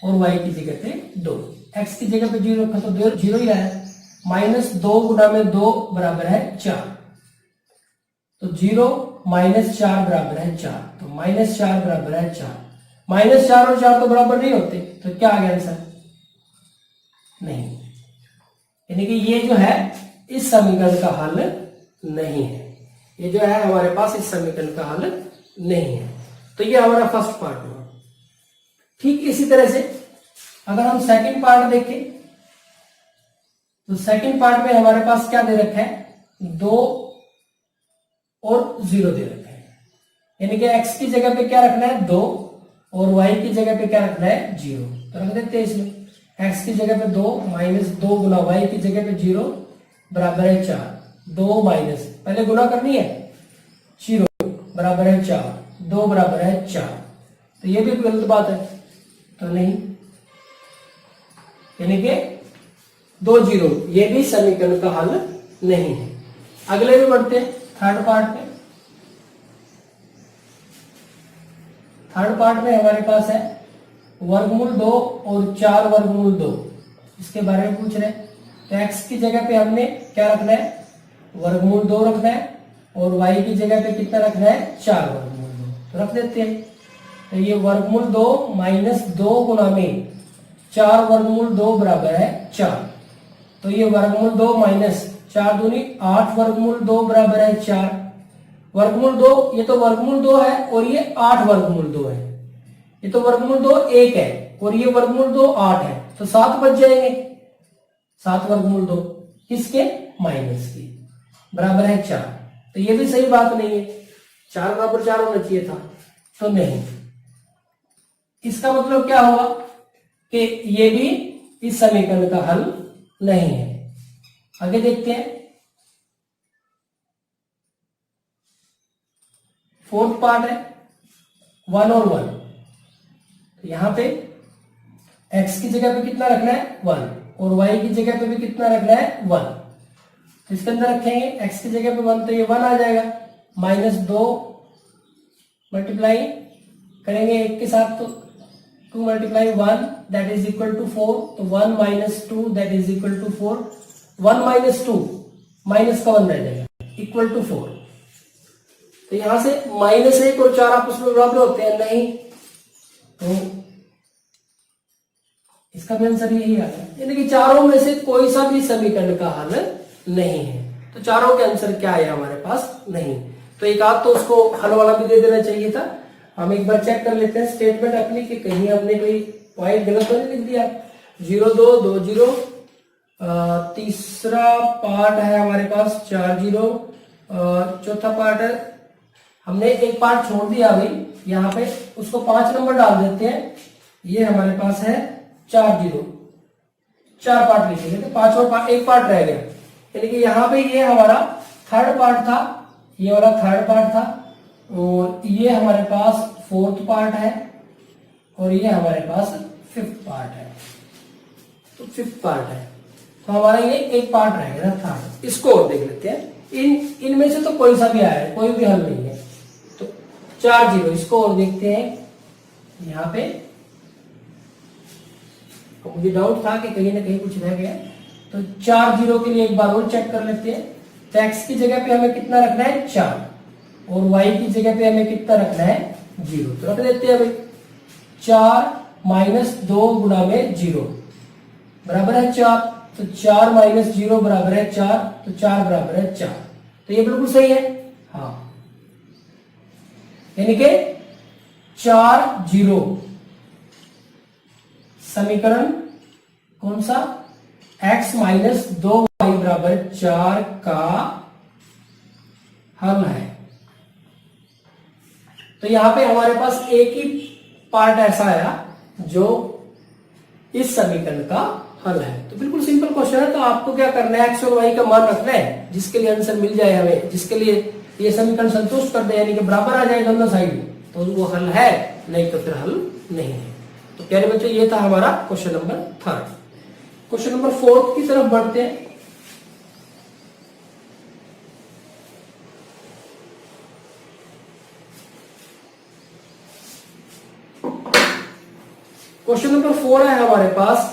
और y की जगह पे 2। x की जगह पे 0 रखा तो 0 ही आया। -2 गुना में 2 बराबर है 4, तो 0 -4 बराबर है 4, तो -4 बराबर है 4। -4 और 4 तो बराबर नहीं होते, तो क्या आ गया आंसर, नहीं। यानी कि ये जो है इस समीकरण का हल नहीं है, ये जो है हमारे पास इस समीकरण का हल नहीं है। तो ये हमारा फर्स्ट पार्ट हुआ। ठीक इसी तरह से अगर हम सेकंड पार्ट देखें तो सेकंड पार्ट में हमारे पास क्या दे रखा है, 2 और 0 दे रखा है। यानी कि x की जगह पे क्या रखना है 2 और y की जगह पे क्या रखना है 0। तो रख देते हैं इसमें x की जगह पे 2 -2 गुना y की जगह पे 0 बराबर है 4। 2 माइनस पहले गुना करनी है, 0 बराबर है 4, 2 बराबर है 4। तो ये भी गलत बात है, तो नहीं। यानी कि 2 जीरो, ये भी समीकरण का हल नहीं है। अगले में बढ़ते हैं थर्ड पार्ट में। थर्ड पार्ट में हमारे पास है वर्गमूल 2 और 4 वर्गमूल 2, इसके बारे में पूछ रहे हैं। तो x की जगह पे हमने क्या रखना है, वर्गमूल 2 रखना है, और y की जगह पे कितना रखना है, 4 वर्गमूल 2, तो रख देते हैं। तो ये वर्गमूल 2 माइनस 2 गुना में 4 वर्गमूल 2 बराबर है 4। तो ये वर्गमूल 2 माइनस 4 दूनी 8 वर्गमूल 2 बराबर है 4। वर्गमूल 2, ये तो वर्गमूल 2 है और ये 8 वर्गमूल 2 है। ये तो वर्गमूल 2 1 है और ये वर्गमूल 2 8 है, तो 7 बच जाएंगे। 7 वर्गमूल 2 किसके, माइनस की, बराबर है 4। तो ये भी सही बात नहीं है, 4 बराबर 4 होना चाहिए था, तो नहीं। इसका मतलब क्या हुआ कि ये भी इस समीकरण का हल नहीं है। आगे देखते हैं फोर्थ पार्ट है 1 और 1। तो यहां पे x की जगह पे कितना रखना है 1 और y की जगह पे भी कितना रखना है 1। तो इसके अंदर रखेंगे x की जगह पे 1, तो ये 1 आ जाएगा। माइनस 2 मल्टीप्लाई करेंगे 1 के साथ, तो 2 multiply 1 that is equal to 4। तो 1 minus 2 that is equal to 4। 1 minus 2, minus का 1 रह जाएगा, इक्वल टू 4। तो यहां से माइनस 1 और 4 आपस में बराबर होते हैं, नहीं, तो इसका भी आंसर यही आ गया। यानी कि चारों में से कोई सा भी समीकरण का हल नहीं है। तो चारों के आंसर क्या है हमारे पास, नहीं। तो एक आध तो उसको हल वाला भी दे देना चाहिए था। हम एक बार चेक कर लेते हैं स्टेटमेंट अपनी कि कहीं हमने कोई पॉइंट गलत तो नहीं लिख दिया। 0 2 2 0, तीसरा पार्ट है हमारे पास 4 0, चौथा पार्ट है, हमने एक पार्ट छोड़ दिया भाई, यहाँ पे उसको 5 नंबर डाल देते हैं। ये हमारे पास है 4 0, 4 पार्ट लिखेंगे तो 5वां पार्ट, एक पार्ट रह गया। यानी कि यहाँ पे ये हमारा थर्ड पार्ट था, ये वाला थर्ड पार्ट था, और ये हमारे पास फोर्थ पार्ट है, और ये हमारे पास फिफ्थ पार्ट है। तो फिफ्थ पार्ट है, तो हमारा ये एक पार्ट रह गया थर्ड। इसको और देख लेते हैं। इनमें से तो कोई सा भी आया है, कोई भी हल नहीं है। तो 4 0, इसको और देखते हैं। यहाँ पे मुझे डाउट था कि कहीं ना कहीं कुछ रह गया, तो 4 0 के लिए एक बार और चेक कर लेते हैं। तो x की जगह पे हमें कितना रखना है 4, और y की जगह पे हमें कितना रखना है 0, तो रख देते हैं भाई। 4 माइनस 2 गुना में 0 बराबर है 4, तो 4 माइनस 0 बराबर है 4, तो 4 बराबर है 4। तो ये बिल्कुल सही है, हाँ। यानी कि 4 0 समीकरण कौन सा, x माइनस 2y बराबर 4 का हल है। तो यहां पे हमारे पास एक ही पार्ट ऐसा आया जो इस समीकरण का हल है। तो बिल्कुल सिंपल क्वेश्चन है। तो आपको क्या करना है, x और y का मान रखना है, जिसके लिए आंसर मिल जाए हमें, जिसके लिए ये समीकरण संतुष्ट कर दे, यानी कि बराबर आ जाए दोनों साइड, तो वो हल है, नहीं तो फिर हल नहीं है। तो प्यारे बच्चों, ये था हमारा क्वेश्चन नंबर 3। क्वेश्चन नंबर 4 की तरफ बढ़ते हैं। क्वेश्चन नंबर 4 है हमारे पास,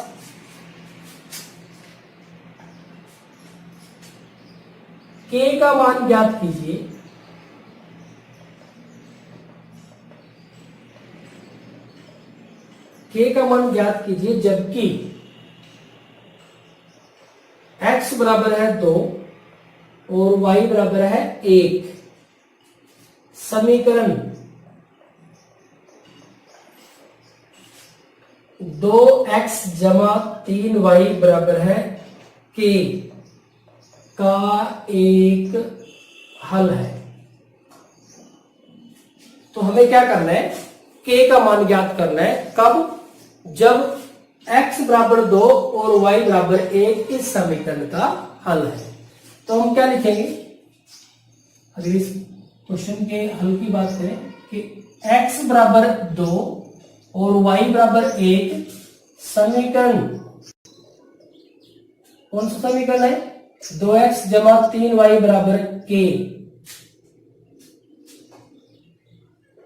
k का मान ज्ञात कीजिए। k का मान ज्ञात कीजिए जबकि x बराबर है 2 और y बराबर है 1। समीकरण 2x जमा 3y बराबर है k का एक हल है। तो हमें क्या करना है, k का मान ज्ञात करना है। कब, जब x बराबर 2 और y बराबर 1 इस समीकरण का हल है। तो हम क्या लिखेंगे, अगर इस क्वेश्चन के हल की बात करें कि x बराबर 2 और y बराबर 1 समीकरण कौन सा समीकरण है? 2x जमा 3y बराबर k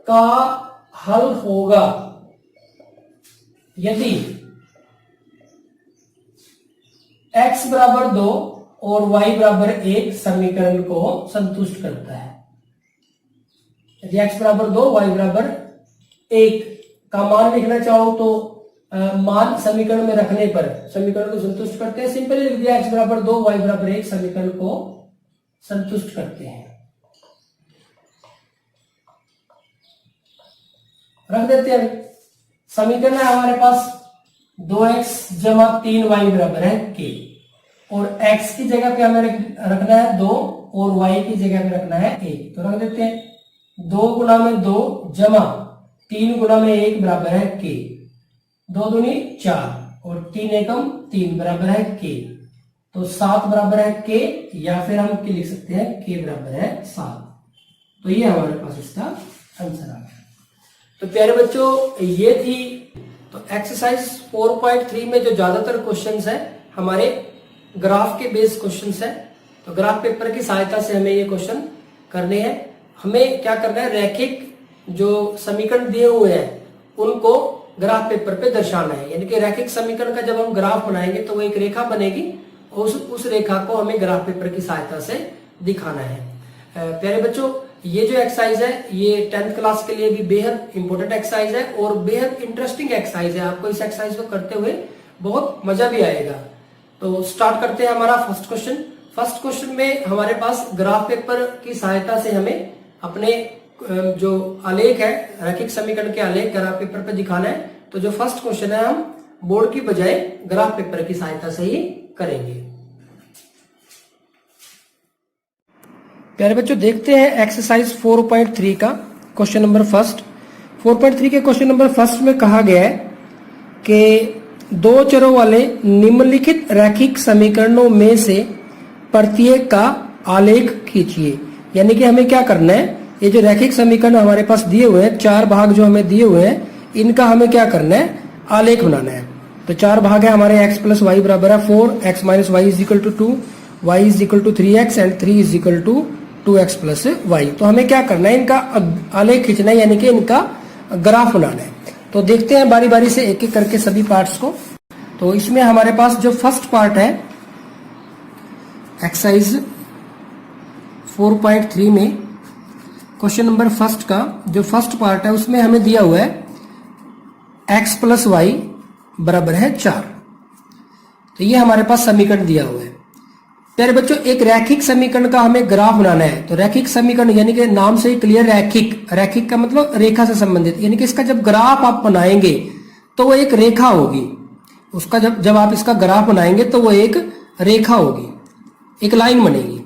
का हल होगा यदि x बराबर 2 और y बराबर 1 समीकरण को संतुष्ट करता है। यदि x बराबर 2 y बराबर 1 का मान लिखना चाहो तो मान समीकरण में रखने पर समीकरण को संतुष्ट करते हैं। सिंपली लिख दिया x बराबर 2 y बराबर 1 समीकरण को संतुष्ट करते हैं, रख देते हैं। समीकरण है हमारे पास 2x जमा 3y बराबर है k और x की जगह पे हमें रखना है 2 और y की जगह पे रखना है 1, तो रख देते हैं 2 गुना में 2 जमा 3 गुना में 1 बराबर है k, 2 दूनी 4 और 3 एकम 3 बराबर है k, तो 7 बराबर है k, या फिर हम क्या लिख सकते हैं k बराबर है 7। तो ये हमारे पास इसका आंसर आ गया। तो प्यारे बच्चों ये थी तो एक्सरसाइज 4.3 में जो ज्यादातर क्वेश्चंस है हमारे ग्राफ के बेस्ड क्वेश्चंस है। तो ग्राफ पेपर की सहायता से हमें ये क्वेश्चन करने हैं। हमें क्या करना है, रैखिक जो समीकरण दिए हुए हैं उनको ग्राफ पेपर पे दर्शाना है। यानी कि रैखिक समीकरण का जब हम ग्राफ बनाएंगे तो वो एक रेखा बनेगी और उस रेखा को हमें ग्राफ पेपर की सहायता से दिखाना है। प्यारे बच्चों ये जो एक्सरसाइज है ये 10th क्लास के लिए भी बेहद इंपॉर्टेंट एक्सरसाइज है और बेहद इंटरेस्टिंग एक्सरसाइज है। आपको इस एक्सरसाइज को करते हुए बहुत मजा भी आएगा। तो स्टार्ट करते हैं हमारा फर्स्ट क्वेश्चन। फर्स्ट क्वेश्चन में हमारे पास ग्राफ पेपर की सहायता से हमें अपने जो आलेख है रैखिक समीकरण के आलेख ग्राफ पेपर पे दिखाना है। तो जो फर्स्ट क्वेश्चन है हम बोर्ड की बजाय ग्राफ पेपर की सहायता से ही करेंगे। प्यारे बच्चों देखते हैं एक्सरसाइज 4.3 का क्वेश्चन नंबर फर्स्ट। 4.3 के क्वेश्चन नंबर फर्स्ट में कहा गया है कि दो चरों वाले निम्नलिखित रैखिक समीकरणों में से प्रत्येक का आलेख खींचिए। यानी कि हमें क्या करना है, ये जो रैखिक समीकरण हमारे पास दिए हुए हैं, 4 भाग जो हमें दिए हुए हैं, इनका हमें क्या करना है, आलेख बनाना है। तो 4 भाग है हमारे x प्लस वाई बराबर है 4, x minus Y is equal to 2, y is equal to 3x and 3 is equal to 2x plus Y. तो हमें क्या करना है, इनका आलेख खींचना है, यानी कि इनका ग्राफ बनाना है। तो देखते हैं बारी बारी से एक एक करके सभी पार्ट्स को। तो इसमें हमारे पास जो फर्स्ट पार्ट है एक्सरसाइज 4.3 में क्वेश्चन नंबर फर्स्ट का जो फर्स्ट पार्ट है उसमें हमें दिया हुआ है x प्लस वाई बराबर है 4। तो ये हमारे पास समीकरण दिया हुआ है। प्यारे बच्चों एक रैखिक समीकरण का हमें ग्राफ बनाना है। तो रैखिक समीकरण यानी कि नाम से ही क्लियर, रैखिक, रैखिक का मतलब रेखा से संबंधित, यानी कि इसका जब ग्राफ आप बनाएंगे तो वो एक रेखा होगी। उसका जब आप इसका ग्राफ बनाएंगे तो वो एक रेखा होगी, एक लाइन बनेगी।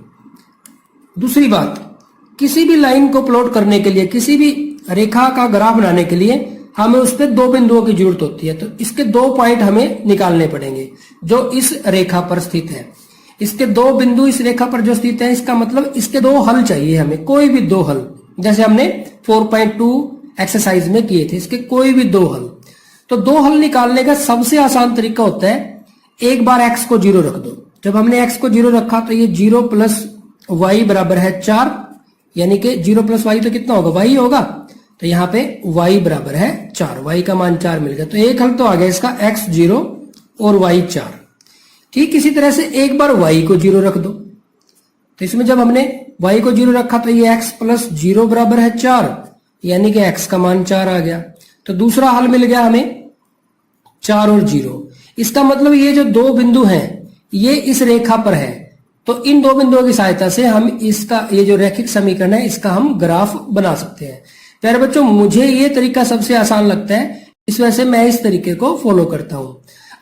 दूसरी बात, किसी भी लाइन को प्लॉट करने के लिए, किसी भी रेखा का ग्राफ बनाने के लिए हमें उस पर 2 बिंदुओं की जरूरत होती है। तो इसके 2 पॉइंट हमें निकालने पड़ेंगे जो इस रेखा पर स्थित है। इसके 2 बिंदु इस रेखा पर जो स्थित है, इसका मतलब इसके 2 हल चाहिए हमें, कोई भी 2 हल, जैसे हमने 4.2 एक्सरसाइज में किए थे, इसके कोई भी 2 हल। तो 2 हल निकालने का सबसे आसान तरीका होता है एक बार x को 0 रख दो। जब हमने x को 0 रखा तो ये 0 प्लस वाई बराबर है 4, यानी कि 0 प्लस वाई तो कितना होगा, y होगा। तो यहाँ पे y बराबर है 4, y का मान 4 मिल गया। तो एक हल तो आ गया इसका x 0 और y 4। ठीक इसी तरह से एक बार y को 0 रख दो। तो इसमें जब हमने y को 0 रखा तो ये x प्लस 0 बराबर है 4, यानी कि x का मान 4 आ गया। तो दूसरा हल मिल गया हमें 4 और 0। इसका मतलब ये जो 2 बिंदु हैं ये इस रेखा पर है। तो इन 2 बिंदुओं की सहायता से हम इसका ये जो रैखिक समीकरण है इसका हम ग्राफ बना सकते हैं। प्यारे बच्चों मुझे ये तरीका सबसे आसान लगता है, इस वजह से मैं इस तरीके को फॉलो करता हूं।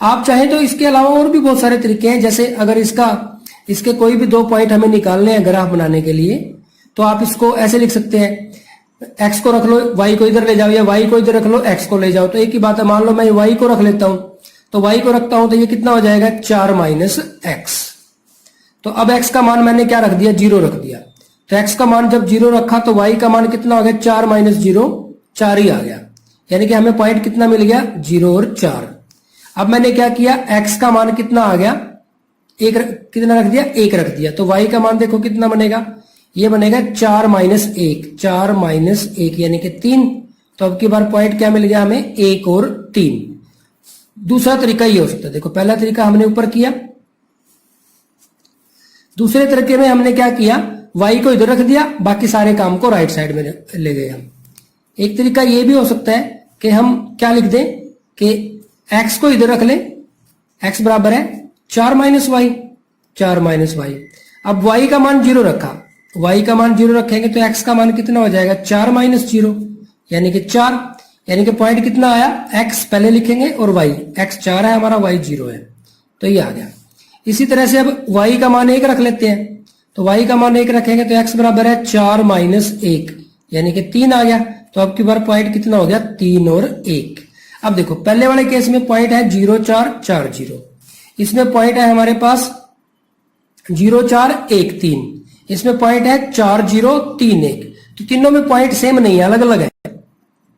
आप चाहें तो इसके अलावा और भी बहुत सारे तरीके हैं, जैसे अगर इसके कोई भी 2 पॉइंट हमें निकालने हैं ग्राफ बनाने के लिए तो आप इसको ऐसे लिख सकते हैं, x को रख लो, y को इधर ले जाओ, या y को इधर रख लो, x को ले जाओ। तो एक ही बात है, मान लो मैं y को रख लेता हूं, तो y को रखता हूं तो ये कितना हो जाएगा 4 माइनस x। तो अब x का मान मैंने क्या रख दिया, 0 रख दिया। तो x का मान जब 0 रखा तो y का मान कितना हो गया, 4 माइनस 0, 4 ही आ गया। यानी कि हमें पॉइंट कितना मिल गया, 0 और 4। अब मैंने क्या किया, x का मान कितना आ गया, कितना रख दिया, 1 रख दिया, तो y का मान देखो कितना बनेगा, ये बनेगा 4 माइनस 1, 4 माइनस 1 यानी कि 3। तो अब की बार पॉइंट क्या मिल गया हमें, 1 और 3। दूसरा तरीका ये हो सकता है, देखो पहला तरीका हमने ऊपर किया, दूसरे तरीके में हमने क्या किया, y को इधर रख दिया, बाकी सारे काम को राइट साइड में ले गए हम। एक तरीका ये भी हो सकता है कि हम क्या लिख दें कि x को इधर रख लें, x बराबर है 4 माइनस वाई, 4 माइनस वाई। अब y का मान 0 रखा, y का मान 0 रखेंगे तो x का मान कितना हो जाएगा, 4 माइनस 0 यानी कि 4, यानी कि पॉइंट कितना आया, x पहले लिखेंगे और y, x 4 है हमारा, y 0 है, तो ये आ गया। इसी तरह से अब y का मान 1 रख लेते हैं, तो y का मान 1 रखेंगे तो x बराबर है 4 माइनस 1 यानी कि 3 आ गया। तो अब की बार पॉइंट कितना हो गया, 3 और 1। अब देखो पहले वाले केस में पॉइंट है 0 4 4 0, इसमें पॉइंट है हमारे पास 0 4 1 3, इसमें पॉइंट है 4 0 3 1। तो तीनों में पॉइंट सेम नहीं है, अलग अलग है।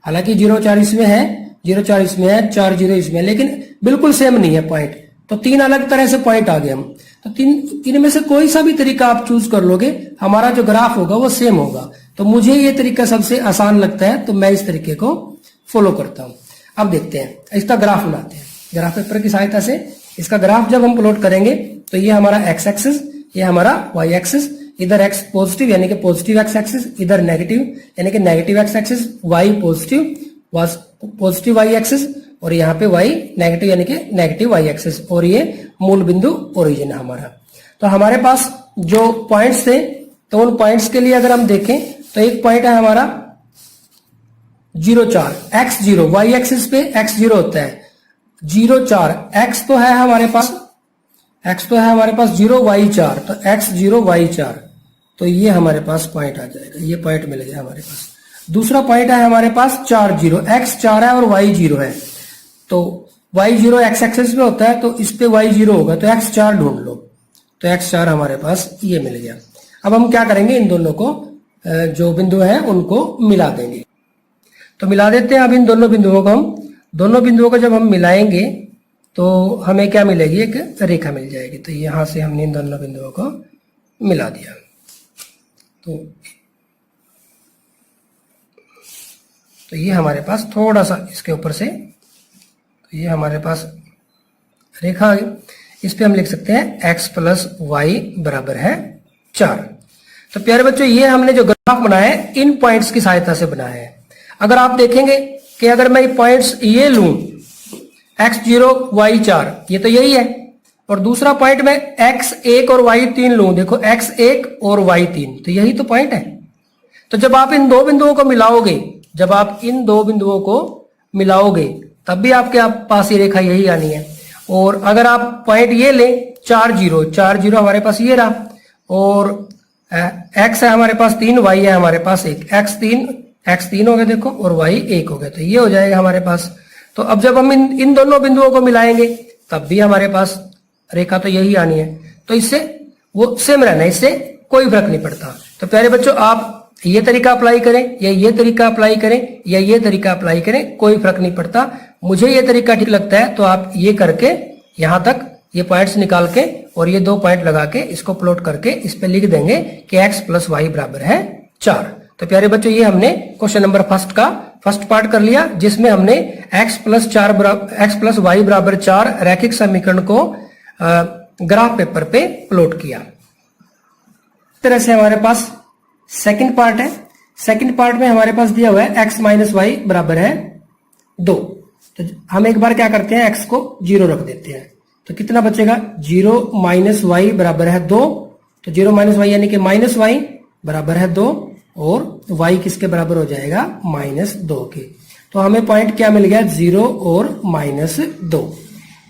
हालांकि 0 4 इसमें है, 0 4 इसमें है, 4 0 इसमें है, लेकिन बिल्कुल सेम नहीं है पॉइंट। तो 3 अलग तरह से पॉइंट आ गए हम। तो तीन में से कोई सा भी तरीका आप चूज कर लोगे, हमारा जो ग्राफ होगा वो सेम होगा। तो मुझे ये तरीका सबसे आसान लगता है, तो मैं इस तरीके को फॉलो करता हूं। अब देखते हैं इसका ग्राफ बनाते हैं ग्राफ पेपर की सहायता से। इसका ग्राफ जब हम प्लॉट करेंगे तो ये हमारा एक्स एक्सिस, ये हमारा वाई एक्सिस, इधर एक्स पॉजिटिव यानी कि पॉजिटिव एक्स एक्सिस, इधर नेगेटिव यानी कि negative X axis, Y positive Y axis, और यहाँ पे y नेगेटिव यानी कि नेगेटिव y एक्सिस, और ये मूल बिंदु ओरिजिन है हमारा। तो हमारे पास जो पॉइंट्स थे, तो उन पॉइंट्स के लिए अगर हम देखें तो एक पॉइंट है हमारा 0 4 x 0, y एक्सिस पे x 0 होता है, 0 4 x तो है हमारे पास, 0 y 4, तो x 0 y 4, तो ये हमारे पास पॉइंट आ जाएगा, ये पॉइंट मिल गया हमारे पास। दूसरा पॉइंट है हमारे पास 4 0, x 4 है और y 0 है, तो y 0 x एक्सिस पे होता है, तो इस पे y 0 होगा, तो x 4 ढूंढ लो, तो x 4 हमारे पास ये मिल गया। अब हम क्या करेंगे, इन दोनों को जो बिंदु हैं उनको मिला देंगे। तो मिला देते हैं अब इन दोनों बिंदुओं को। हम दोनों बिंदुओं को जब हम मिलाएंगे तो हमें क्या मिलेगी, एक रेखा मिल जाएगी। तो यहां से हमने इन दोनों बिंदुओं को मिला दिया, तो ये हमारे पास थोड़ा सा इसके ऊपर से, तो ये हमारे पास रेखा आ गई। इस पे हम लिख सकते हैं x प्लस वाई बराबर है 4। तो प्यारे बच्चों, ये हमने जो ग्राफ बनाया है इन पॉइंट्स की सहायता से बनाया है। अगर आप देखेंगे कि अगर मैं पॉइंट्स ये लूं, x 0 y 4, ये तो यही है, और दूसरा पॉइंट में x 1 और y 3 लूं, देखो x 1 और y 3, तो यही तो पॉइंट है। तो जब आप इन दो बिंदुओं को मिलाओगे, तब भी आपके पास ये रेखा यही आनी है। और अगर आप पॉइंट ये लें 4 0 हमारे पास ये रहा, और x है हमारे पास 3, y है हमारे पास 1, x 3 हो गया देखो, और y 1 हो गया, तो ये हो जाएगा हमारे पास। तो अब जब हम इन दोनों बिंदुओं को मिलाएंगे तब भी हमारे पास रेखा तो यही आनी है। तो इससे वो सेम रहना है, इससे कोई फर्क नहीं पड़ता। तो प्यारे बच्चों, आप ये तरीका अप्लाई करें या ये तरीका अप्लाई करें या ये तरीका अप्लाई करें, कोई फर्क नहीं पड़ता। मुझे ये तरीका ठीक लगता है, तो आप ये करके यहां तक ये पॉइंट्स निकाल के और ये 2 पॉइंट लगा के इसको प्लॉट करके इस पे लिख देंगे कि x प्लस वाई बराबर है 4। तो प्यारे बच्चों, ये हमने क्वेश्चन नंबर फर्स्ट पार्ट कर लिया, जिसमें हमने x प्लस वाई बराबर 4 रैखिक समीकरण को ग्राफ पेपर पे प्लॉट किया। इस तरह से हमारे पास सेकंड पार्ट है। सेकंड पार्ट में हमारे पास दिया हुआ है x माइनस वाई बराबर है 2। तो हम एक बार क्या करते हैं, x को 0 रख देते हैं, तो कितना बचेगा, 0 माइनस वाई बराबर है 2। तो 0 माइनस वाई यानी कि माइनस वाई बराबर है 2, और y किसके बराबर हो जाएगा, -2 के। तो हमें पॉइंट क्या मिल गया, 0 और -2।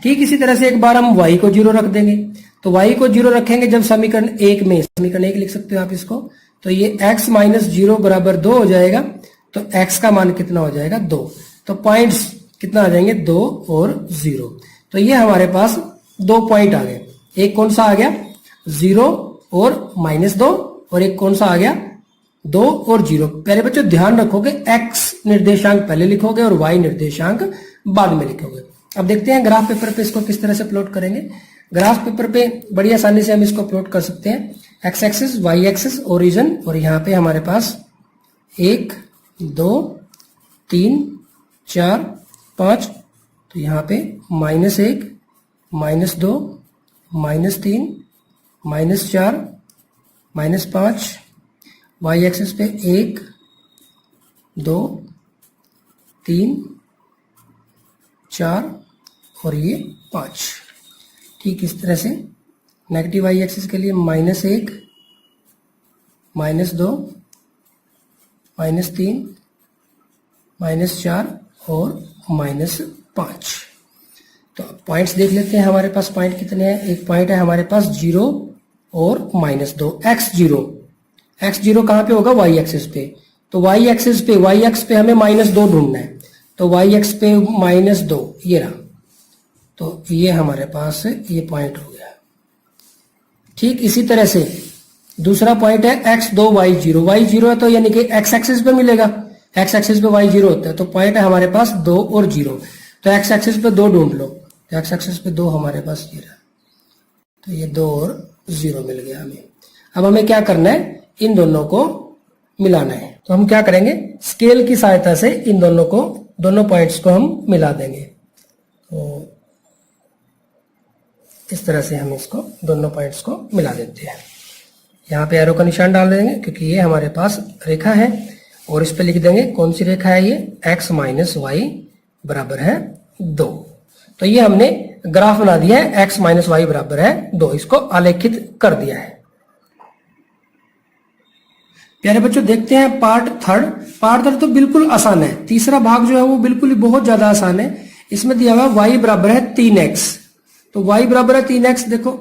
ठीक इसी तरह से एक बार हम y को 0 रख देंगे, तो y को 0 रखेंगे जब समीकरण 1 में, समीकरण 1 लिख सकते हो आप इसको, तो ये x माइनस 0 बराबर 2 हो जाएगा। तो x का मान कितना हो जाएगा, 2। तो पॉइंट्स कितना आ जाएंगे, 2 और 0। तो ये हमारे पास 2 पॉइंट आ गए। एक कौन सा आ गया, 0 और -2, और एक कौन सा आ गया, 2 और 0। पहले बच्चों ध्यान रखोगे, x निर्देशांक पहले लिखोगे और y निर्देशांक बाद में लिखोगे। अब देखते हैं ग्राफ पेपर पे इसको किस तरह से प्लॉट करेंगे। ग्राफ पेपर पे बड़ी आसानी से हम इसको प्लॉट कर सकते हैं। X axis, Y axis, origin, और यहाँ पे हमारे पास 1 2 3 4 5, तो यहाँ पे -1 -2 -3 -4 -5, वाई एक्सिस पे 1 2 3 4 और ये 5। ठीक इस तरह से नेगेटिव वाई एक्सिस के लिए -1 -2 -3 -4 और -5। तो पॉइंट्स देख लेते हैं, हमारे पास पॉइंट कितने हैं। एक पॉइंट है हमारे पास 0 और -2, x0 कहाँ पे होगा, y एक्सिस पे। तो y एक्सिस पे, y एक्स पे हमें -2 ढूंढना है, तो y एक्स पे -2 ये रहा, तो ये हमारे पास ये पॉइंट हो गया। ठीक इसी तरह से दूसरा पॉइंट है x2 y0 है, तो यानी कि x एक्सिस पे मिलेगा, x एक्सिस पे y0 होता है, तो पॉइंट है हमारे पास 2 और 0, तो x एक्सिस पे 2 ढूंढ लो, तो x एक्सिस पे 2 हमारे पास ये रहा, तो ये 2 और 0 मिल गया हमें। अब हमें क्या करना है, इन दोनों को मिलाना है। तो हम क्या करेंगे, स्केल की सहायता से इन दोनों पॉइंट्स को हम मिला देंगे। तो इस तरह से हम इसको दोनों पॉइंट्स को मिला देते हैं। यहाँ पे एरो का निशान डाल देंगे क्योंकि ये हमारे पास रेखा है, और इस पे लिख देंगे कौन सी रेखा है, ये x - y बराबर है 2। तो ये हमने ग्राफ बना दिया है, x - y बराबर है 2, इसको आलेखित कर दिया है। प्यारे बच्चों देखते हैं पार्ट थर्ड तो बिल्कुल आसान है। तीसरा भाग जो है वो बिल्कुल ही बहुत ज्यादा आसान है। इसमें दिया हुआ y बराबर है 3x, तो y बराबर है 3x। देखो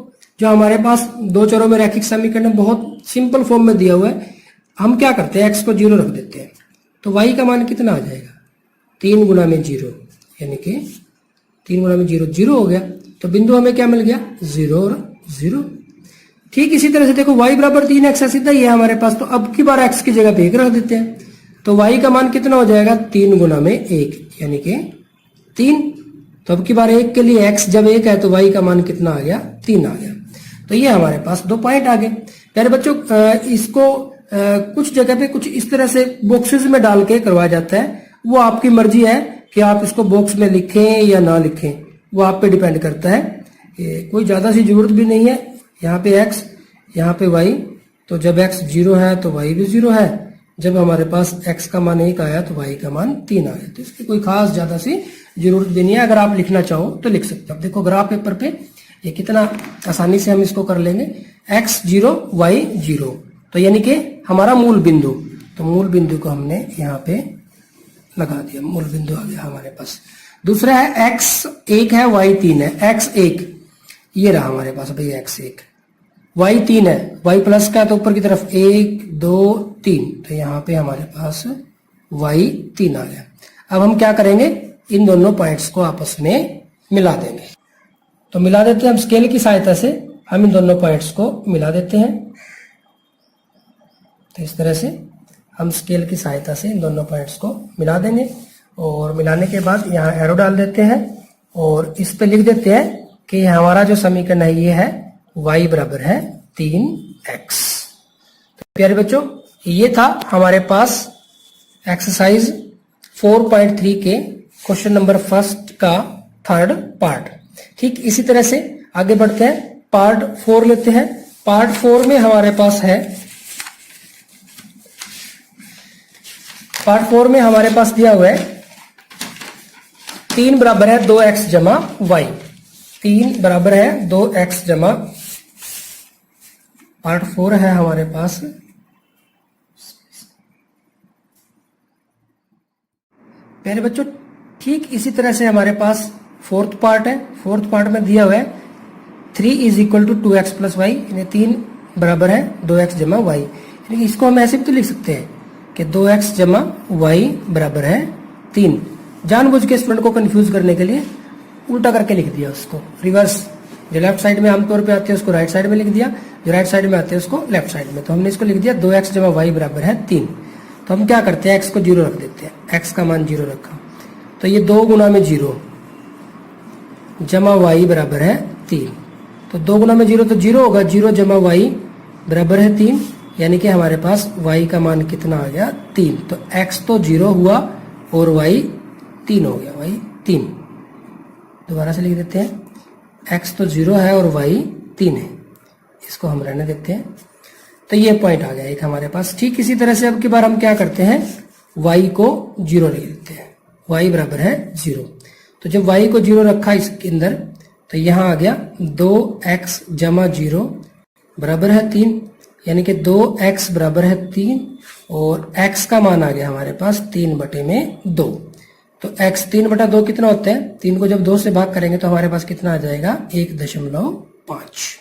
जो हमारे पास दो चरों में रैखिक समीकरण बहुत सिंपल फॉर्म में दिया हुआ है, हम क्या करते हैं x को 0 रख देते हैं, तो y का मान कितना आ जाएगा, 3 गुना में 0, यानी कि 3 गुना में 0 0 हो गया, तो बिंदु हमें क्या मिल गया, 0 और 0। ठीक इसी तरह से देखो y बराबर 3x है, सीधा ही है हमारे पास, तो अब की बार x की जगह पे 1 रख देते हैं, तो y का मान कितना हो जाएगा, 3 गुना में 1 यानी कि 3। तो अब की बार 1 के लिए x जब 1 है तो y का मान कितना आ गया, 3 आ गया। तो ये हमारे पास 2 पॉइंट आ गए। प्यारे बच्चों इसको कुछ जगह पे कुछ इस तरह से बॉक्सेस में डाल के करवाया जाता है, वो आपकी मर्जी है कि आप इसको बॉक्स में लिखें या ना लिखें, वो आप पे डिपेंड करता है। कोई ज्यादा सी जरूरत भी नहीं है। यहाँ पे x, यहाँ पे y, तो जब x 0 है तो y भी 0 है, जब हमारे पास x का मान 1 आया तो y का मान 3 आया। तो इसकी कोई खास ज्यादा सी जरूरत भी नहीं है, अगर आप लिखना चाहो तो लिख सकते हो। अब देखो ग्राफ पेपर पे ये कितना आसानी से हम इसको कर लेंगे, x 0 y 0, तो यानी कि हमारा मूल बिंदु, तो मूल बिंदु को हमने यहाँ पे लगा दिया, मूल बिंदु आ गया हमारे पास। दूसरा है x 1 है y 3 है, x 1 ये रहा हमारे पास भाई, x 1, y 3 है, y प्लस का तो ऊपर की तरफ 1 2 3, तो यहाँ पे हमारे पास y 3 आ गया। अब हम क्या करेंगे, इन दोनों पॉइंट्स को आपस में मिला देंगे। तो मिला देते हैं हम स्केल की सहायता से, हम इन दोनों पॉइंट्स को मिला देते हैं। तो इस तरह से हम स्केल की सहायता से इन दोनों पॉइंट्स को मिला देंगे, और मिलाने के बाद यहाँ एरो डाल देते हैं और इस पे लिख देते हैं कि हमारा जो समीकरण है ये है y बराबर है 3x। तो प्यारे बच्चों ये था हमारे पास एक्सरसाइज 4.3 के क्वेश्चन नंबर 1 का 3rd पार्ट। ठीक इसी तरह से आगे बढ़ते हैं, पार्ट 4 लेते हैं। पार्ट 4 में हमारे पास है, पार्ट 4 में हमारे पास दिया हुआ है 3 बराबर है 2x जमा y, 3 बराबर है 2x जमा, पार्ट 4 है हमारे पास। प्यारे बच्चों ठीक इसी तरह से हमारे पास 4th पार्ट है। 4th पार्ट में दिया हुआ है 3 = 2x + y, यानी 3 बराबर है 2x जमा y, यानी इसको हम ऐसे भी तो लिख सकते हैं कि 2x जमा y बराबर है 3। जानबूझ के स्टूडेंट को कंफ्यूज करने के लिए उल्टा करके लिख दिया, उसको रिवर्स, जो लेफ्ट साइड में आमतौर पे आते हैं उसको राइट साइड में लिख दिया, जो राइट साइड में आते हैं उसको लेफ्ट साइड में। तो हमने इसको लिख दिया 2x जमा y बराबर है 3। तो हम क्या करते हैं, x को 0 रख देते हैं, x का मान 0 रखा, तो ये 2 गुना में 0 जमा y बराबर है 3, तो 2 गुना में 0 तो 0 होगा, 0 जमा y बराबर है 3, यानी कि हमारे पास y का मान कितना आ गया 3। तो x तो 0 हुआ और y 3 हो गया, y 3। दोबारा से लिख देते हैं, x तो 0 है और y 3 है, इसको हम रहने देते हैं। तो ये पॉइंट आ गया एक हमारे पास। ठीक इसी तरह से अब की बार हम क्या करते हैं, y को 0 लिख देते हैं, y बराबर है 0। तो जब y को 0 रखा इसके अंदर तो यहाँ आ गया 2x जमा 0 बराबर है 3, यानी कि 2x बराबर है 3 और x का मान आ गया हमारे पास 3/2। तो x 3/2 कितना होता है, 3 को जब 2 से भाग करेंगे तो हमारे पास कितना आ जाएगा 1.5।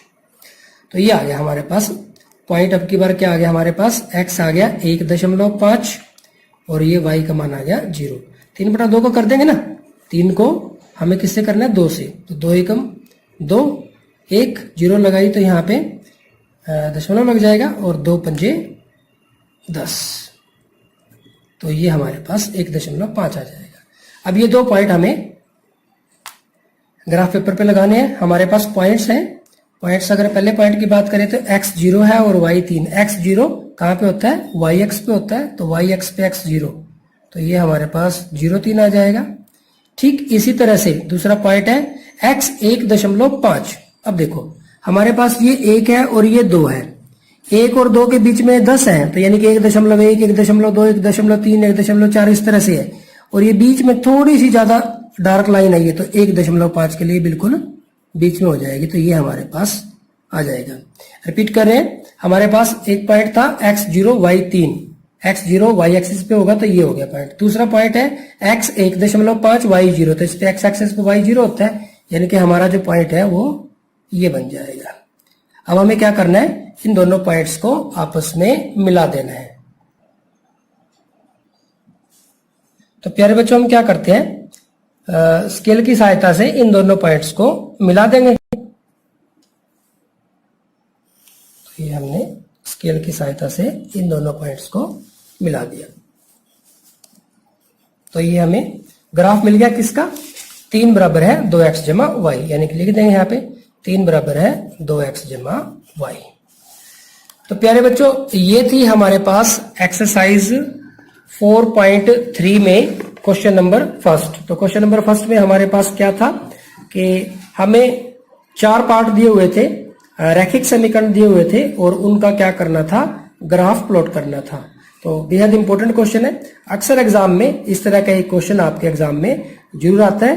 तो ये आ गया हमारे पास पॉइंट। अब की बार क्या आ गया हमारे पास, x आ गया 1.5 और ये y का मान आ गया 0। 3/2 को कर देंगे ना, 3 को हमें किससे करना है 2 से, तो 2 एकम 2, 1 0 लगाई तो यहाँ पे दशमलव लग जाएगा और 2 पंजे 10, तो ये हमारे पास 1.5 आ जाएगा। अब ये 2 पॉइंट हमें ग्राफ पेपर पे लगाने हैं। हमारे पास पॉइंट्स हैं, पॉइंट्स अगर पहले पॉइंट की बात करें तो x 0 है और y 3। x 0 कहाँ पे होता है, y x पे होता है, तो y x पे x 0, तो ये हमारे पास 0 3 आ जाएगा। ठीक इसी तरह से दूसरा पॉइंट है x 1.5। अब देखो हमारे पास ये 1 है और ये 2 है, 1 और 2 के बीच में 10 है, तो यानी कि 1.1, 1.2, 1.3, 1.4 इस तरह से है, और ये बीच में थोड़ी सी ज्यादा डार्क लाइन आई है, तो 1.5 के लिए बिल्कुल बीच में हो जाएगी, तो ये हमारे पास आ जाएगा। रिपीट कर रहे हैं, हमारे पास एक पॉइंट था x 0 y 3, x 0 y axis पे होगा तो ये हो गया पॉइंट। दूसरा पॉइंट है x 1.5 y 0, तो इस पे x एक्सिस पे y 0 होता है, यानी कि हमारा जो पॉइंट है वो ये बन जाएगा। अब हमें क्या करना है, इन दोनों पॉइंट्स को आपस में मिला देना है। तो प्यारे बच्चों हम क्या करते हैं, स्केल की सहायता से इन दोनों पॉइंट्स को मिला देंगे। तो ये हमने स्केल की सहायता से इन दोनों पॉइंट्स को मिला दिया, तो ये हमें ग्राफ मिल गया किसका, 3 बराबर है 2x जमा y, यानी कि लिख देंगे यहाँ पे 3 बराबर है 2x जमा y। तो प्यारे बच्चों ये थी हमारे पास एक्सरसाइज 4.3 में क्वेश्चन नंबर फर्स्ट। तो क्वेश्चन नंबर फर्स्ट में हमारे पास क्या था कि हमें 4 पार्ट दिए हुए थे, रैखिक समीकरण दिए हुए थे और उनका क्या करना था, ग्राफ प्लॉट करना था। तो बेहद इंपॉर्टेंट क्वेश्चन है, अक्सर एग्जाम में इस तरह का एक क्वेश्चन आपके एग्जाम में जरूर आता है।